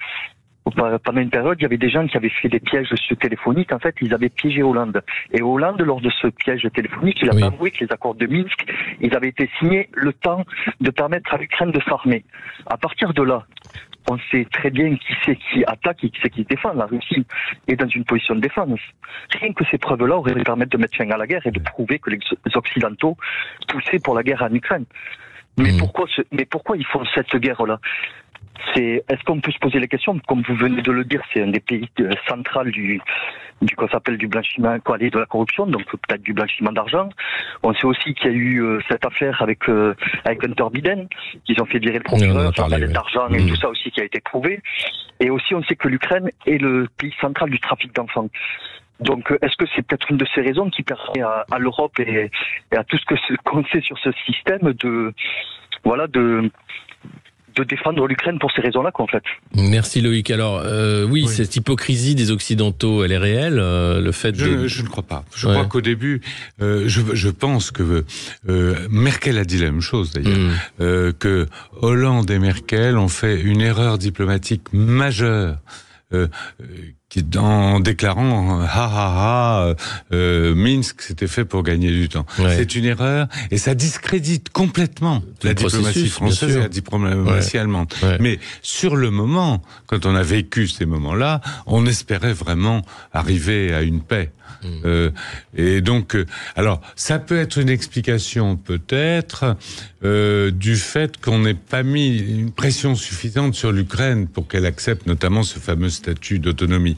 Pendant une période, il y avait des gens qui avaient fait des pièges téléphoniques. En fait, ils avaient piégé Hollande. Et Hollande, lors de ce piège téléphonique, il a avoué que les accords de Minsk, ils avaient été signés le temps de permettre à l'Ukraine de s'armer. À partir de là, on sait très bien qui c'est qui attaque et qui c'est qui défend. La Russie est dans une position de défense. Rien que ces preuves-là auraient permis de mettre fin à la guerre et de prouver que les Occidentaux poussaient pour la guerre en Ukraine. Mais pourquoi ils font cette guerre-là ? Est-ce qu'on peut se poser la question, comme vous venez de le dire, c'est un des pays centrales du qu'on s'appelle du blanchiment, de la corruption, donc peut-être du blanchiment d'argent. On sait aussi qu'il y a eu cette affaire avec Hunter Biden, qu'ils ont fait virer le procureur, d'argent et tout ça aussi qui a été prouvé. Et aussi, on sait que l'Ukraine est le pays central du trafic d'enfants. Donc, est-ce que c'est peut-être une de ces raisons qui permet à l'Europe et à tout ce qu'on sait sur ce système de défendre l'Ukraine pour ces raisons-là, en fait. Merci Loïc. Alors, oui, cette hypocrisie des Occidentaux, elle est réelle, le fait Je ne crois pas. Je crois qu'au début, je pense que Merkel a dit la même chose, d'ailleurs, que Hollande et Merkel ont fait une erreur diplomatique majeure, en déclarant Minsk c'était fait pour gagner du temps. C'est une erreur et ça discrédite complètement la diplomatie française et la diplomatie allemande. Mais sur le moment, quand on a vécu ces moments-là, on espérait vraiment arriver à une paix. Et donc, alors, ça peut être une explication peut-être du fait qu'on n'ait pas mis une pression suffisante sur l'Ukraine pour qu'elle accepte notamment ce fameux statut d'autonomie.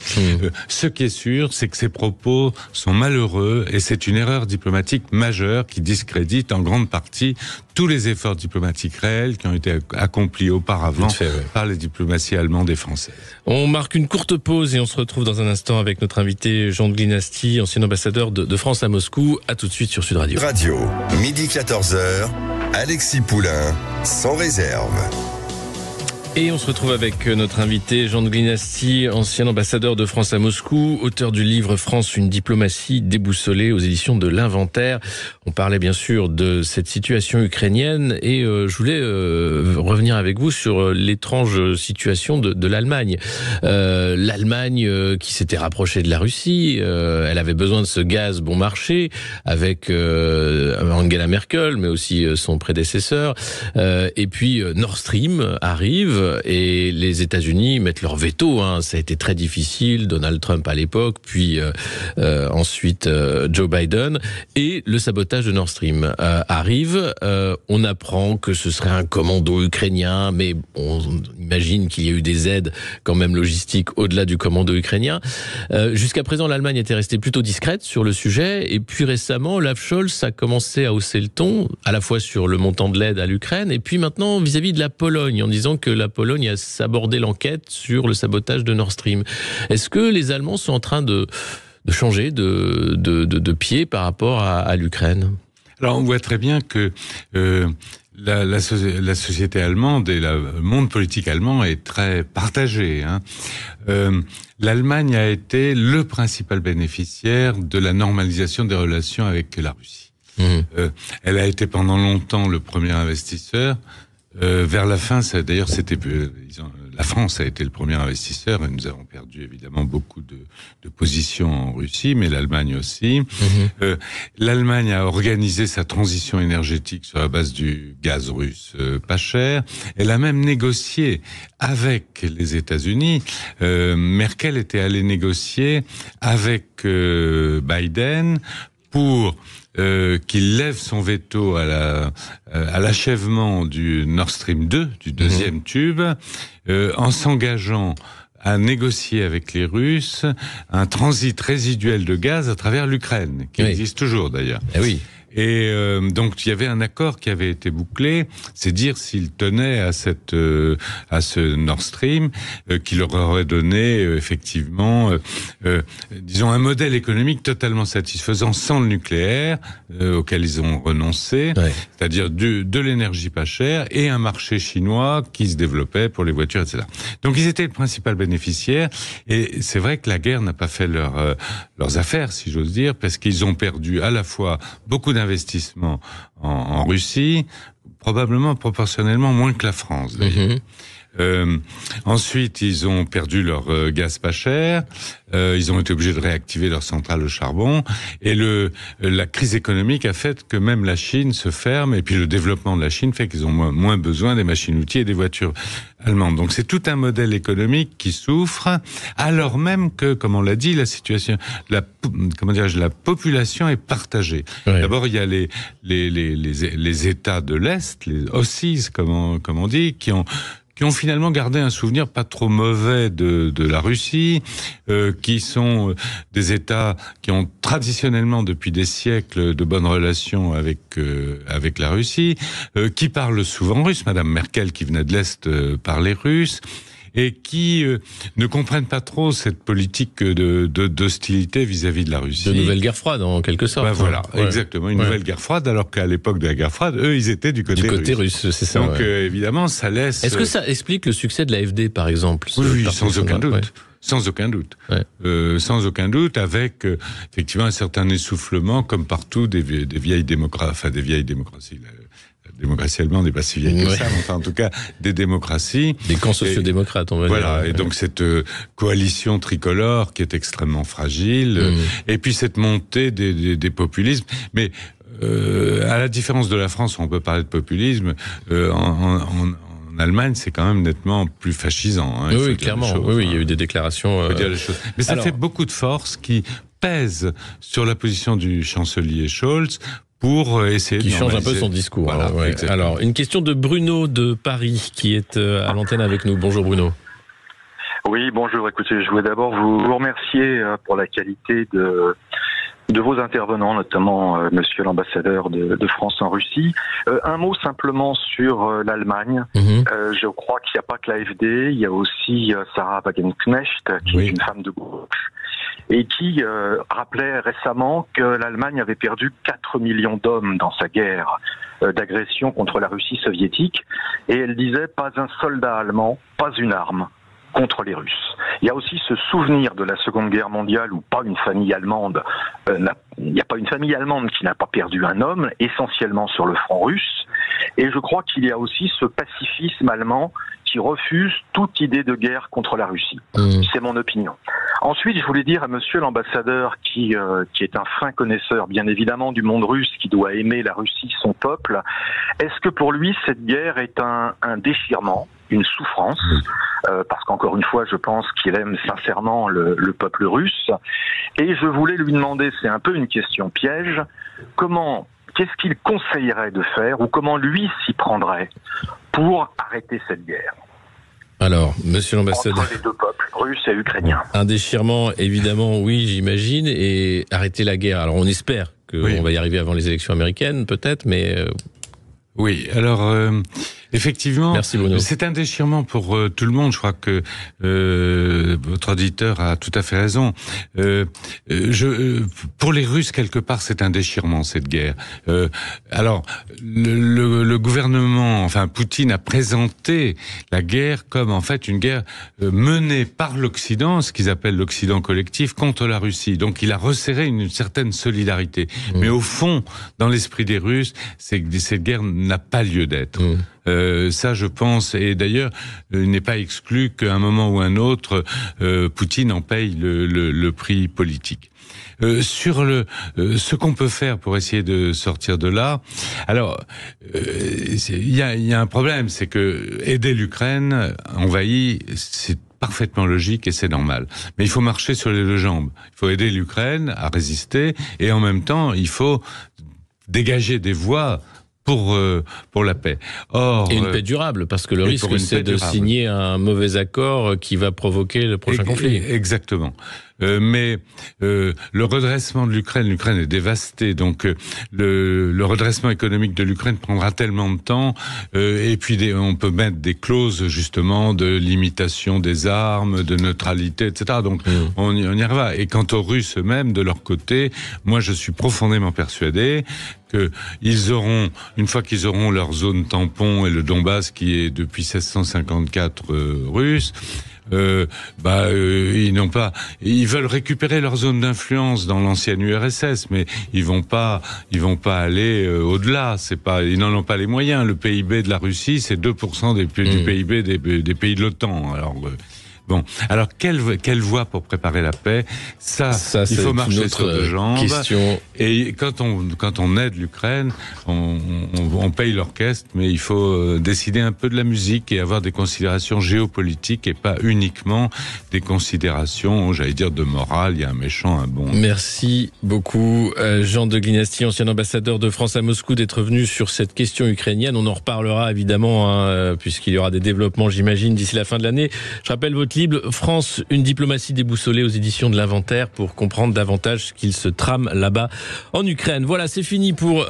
Ce qui est sûr, c'est que ces propos sont malheureux et c'est une erreur diplomatique majeure qui discrédite en grande partie tous les efforts diplomatiques réels qui ont été accomplis auparavant par les diplomaties allemandes et françaises. On marque une courte pause et on se retrouve dans un instant avec notre invité Jean de Glinasti, ancien ambassadeur de France à Moscou. À tout de suite sur Sud Radio. Midi 14h, Alexis Poulain, sans réserve. Et on se retrouve avec notre invité Jean de Glinasty, ancien ambassadeur de France à Moscou, auteur du livre France, une diplomatie déboussolée aux éditions de l'Inventaire. On parlait bien sûr de cette situation ukrainienne et je voulais revenir avec vous sur l'étrange situation de l'Allemagne. L'Allemagne qui s'était rapprochée de la Russie, elle avait besoin de ce gaz bon marché avec Angela Merkel, mais aussi son prédécesseur. Et puis Nord Stream arrive. Et les États-Unis mettent leur veto. Ça a été très difficile. Donald Trump à l'époque, puis ensuite Joe Biden. Et le sabotage de Nord Stream arrive. On apprend que ce serait un commando ukrainien, mais on imagine qu'il y a eu des aides quand même logistiques au-delà du commando ukrainien. Jusqu'à présent, l'Allemagne était restée plutôt discrète sur le sujet. Et puis récemment, Olaf Scholz a commencé à hausser le ton, à la fois sur le montant de l'aide à l'Ukraine, et puis maintenant vis-à-vis de la Pologne, en disant que la Pologne a abordé l'enquête sur le sabotage de Nord Stream. Est-ce que les Allemands sont en train de changer de pied par rapport à l'Ukraine? Alors on voit très bien que la société allemande et le monde politique allemand est très partagé. L'Allemagne a été le principal bénéficiaire de la normalisation des relations avec la Russie. Elle a été pendant longtemps le premier investisseur. Vers la fin, d'ailleurs, la France a été le premier investisseur et nous avons perdu évidemment beaucoup de positions en Russie, mais l'Allemagne aussi. L'Allemagne a organisé sa transition énergétique sur la base du gaz russe pas cher. Elle a même négocié avec les États-Unis. Merkel était allée négocier avec Biden pour qu'il lève son veto à l'achèvement du Nord Stream 2, du deuxième tube, en s'engageant à négocier avec les Russes un transit résiduel de gaz à travers l'Ukraine, qui existe toujours d'ailleurs. Oui. Et donc il y avait un accord qui avait été bouclé, c'est dire s'il tenait à ce Nord Stream, qui leur aurait donné effectivement, disons un modèle économique totalement satisfaisant sans le nucléaire, auquel ils ont renoncé, c'est-à-dire de l'énergie pas chère et un marché chinois qui se développait pour les voitures, etc. Donc ils étaient le principal bénéficiaire, et c'est vrai que la guerre n'a pas fait leurs affaires, si j'ose dire, parce qu'ils ont perdu à la fois beaucoup d'investissements en Russie, probablement proportionnellement moins que la France d'ailleurs. Ensuite, ils ont perdu leur gaz pas cher, ils ont été obligés de réactiver leur centrale au charbon, et la crise économique a fait que même la Chine se ferme, et puis le développement de la Chine fait qu'ils ont moins besoin des machines-outils et des voitures allemandes. Donc c'est tout un modèle économique qui souffre, alors même que, comme on l'a dit, la situation, la population est partagée. D'abord, il y a les États de l'Est, les OSIS, comme on dit, qui ont finalement gardé un souvenir pas trop mauvais de la Russie, qui sont des États qui ont traditionnellement depuis des siècles de bonnes relations avec la Russie, qui parlent souvent russe. Madame Merkel, qui venait de l'Est, parlait russe, et qui ne comprennent pas trop cette politique d'hostilité vis-à-vis de la Russie. De nouvelle guerre froide, en quelque sorte. Voilà, exactement, une nouvelle guerre froide, alors qu'à l'époque de la guerre froide, eux, ils étaient du côté russe. C'est ça. Donc, évidemment, ça laisse... Est-ce que ça explique le succès de l'AfD, par exemple? Oui, sans aucun doute. Sans aucun doute. Sans aucun doute, avec effectivement un certain essoufflement, comme partout, des vieilles démocraties, la démocratie allemande n'est pas si vieille que ça, mais enfin, en tout cas, des démocraties. Des camps sociodémocrates, on va dire. Voilà, et donc cette coalition tricolore qui est extrêmement fragile, et puis cette montée des populismes. Mais à la différence de la France, où on peut parler de populisme, en Allemagne, c'est quand même nettement plus fascisant. Oui, clairement. Il y a eu des déclarations. Dire les choses. Mais ça fait beaucoup de force qui pèse sur la position du chancelier Scholz pour essayer qui change un peu son discours. Voilà, alors, une question de Bruno de Paris qui est à l'antenne avec nous. Bonjour Bruno. Oui, bonjour. Écoutez, je voulais d'abord vous remercier pour la qualité de vos intervenants, notamment monsieur l'ambassadeur de France en Russie. Un mot simplement sur l'Allemagne. Je crois qu'il n'y a pas que l'AfD, il y a aussi Sarah Wagenknecht, qui est une femme de gauche, et qui rappelait récemment que l'Allemagne avait perdu 4 millions d'hommes dans sa guerre d'agression contre la Russie soviétique, et elle disait pas un soldat allemand, pas une arme contre les Russes. Il y a aussi ce souvenir de la Seconde Guerre mondiale où pas une famille allemande, il n'y a pas une famille allemande qui n'a pas perdu un homme, essentiellement sur le front russe. Et je crois qu'il y a aussi ce pacifisme allemand qui refuse toute idée de guerre contre la Russie. C'est mon opinion. Ensuite, je voulais dire à monsieur l'ambassadeur qui est un fin connaisseur, bien évidemment, du monde russe, qui doit aimer la Russie, son peuple, est-ce que pour lui, cette guerre est un déchirement, une souffrance, parce qu'encore une fois, je pense qu'il aime sincèrement le peuple russe. Et je voulais lui demander, c'est un peu une question piège, qu'est-ce qu'il conseillerait de faire, ou comment lui s'y prendrait pour arrêter cette guerre? Alors, monsieur l'ambassadeur... Entre les deux peuples, russe et ukrainien. Un déchirement, évidemment, oui, j'imagine, et arrêter la guerre. Alors, on espère qu'on va y arriver avant les élections américaines, peut-être, mais... Oui, alors... Effectivement, c'est un déchirement pour tout le monde. Je crois que votre auditeur a tout à fait raison. Pour les Russes, quelque part, c'est un déchirement, cette guerre. Alors, le gouvernement, enfin Poutine, a présenté la guerre comme en fait une guerre menée par l'Occident, ce qu'ils appellent l'Occident collectif, contre la Russie. Donc, il a resserré une certaine solidarité. Mais au fond, dans l'esprit des Russes, cette guerre n'a pas lieu d'être. Ça, je pense, et d'ailleurs, il n'est pas exclu qu'à un moment ou un autre, Poutine en paye le prix politique. Sur ce qu'on peut faire pour essayer de sortir de là, alors il y a un problème, c'est que aider l'Ukraine envahie, c'est parfaitement logique et c'est normal. Mais il faut marcher sur les deux jambes. Il faut aider l'Ukraine à résister et en même temps, il faut dégager des voies pour la paix. Or, et une paix durable, parce que le risque, c'est de signer un mauvais accord qui va provoquer le prochain conflit. Exactement. Mais le redressement de l'Ukraine est dévastée, donc le redressement économique de l'Ukraine prendra tellement de temps, et puis on peut mettre des clauses justement de limitation des armes, de neutralité, etc. Donc on y arrivera. Et quant aux Russes eux-mêmes, de leur côté, moi je suis profondément persuadé que une fois qu'ils auront leur zone tampon et le Donbass qui est depuis 1654 russe, ils veulent récupérer leur zone d'influence dans l'ancienne URSS, mais ils vont pas aller au-delà. Ils n'en ont pas les moyens. Le PIB de la Russie, c'est 2% du PIB des pays de l'OTAN. Bon, alors quelle voie pour préparer la paix? Ça il faut marcher sur deux jambes. Question. Et quand on aide l'Ukraine, on paye l'orchestre, mais il faut décider un peu de la musique et avoir des considérations géopolitiques et pas uniquement des considérations, j'allais dire, de morale. Il y a un méchant, un bon. Merci beaucoup, Jean de Glinasty, ancien ambassadeur de France à Moscou, d'être venu sur cette question ukrainienne. On en reparlera évidemment, puisqu'il y aura des développements, j'imagine, d'ici la fin de l'année. Je rappelle votre livre, France, une diplomatie déboussolée, aux éditions de l'Inventaire, pour comprendre davantage ce qu'il se trame là-bas en Ukraine. Voilà, c'est fini pour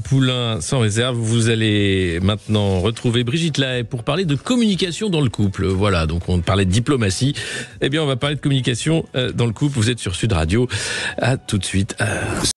Poulain sans réserve. Vous allez maintenant retrouver Brigitte Lahaye pour parler de communication dans le couple. Voilà, donc on parlait de diplomatie. Eh bien, on va parler de communication dans le couple. Vous êtes sur Sud Radio. À tout de suite.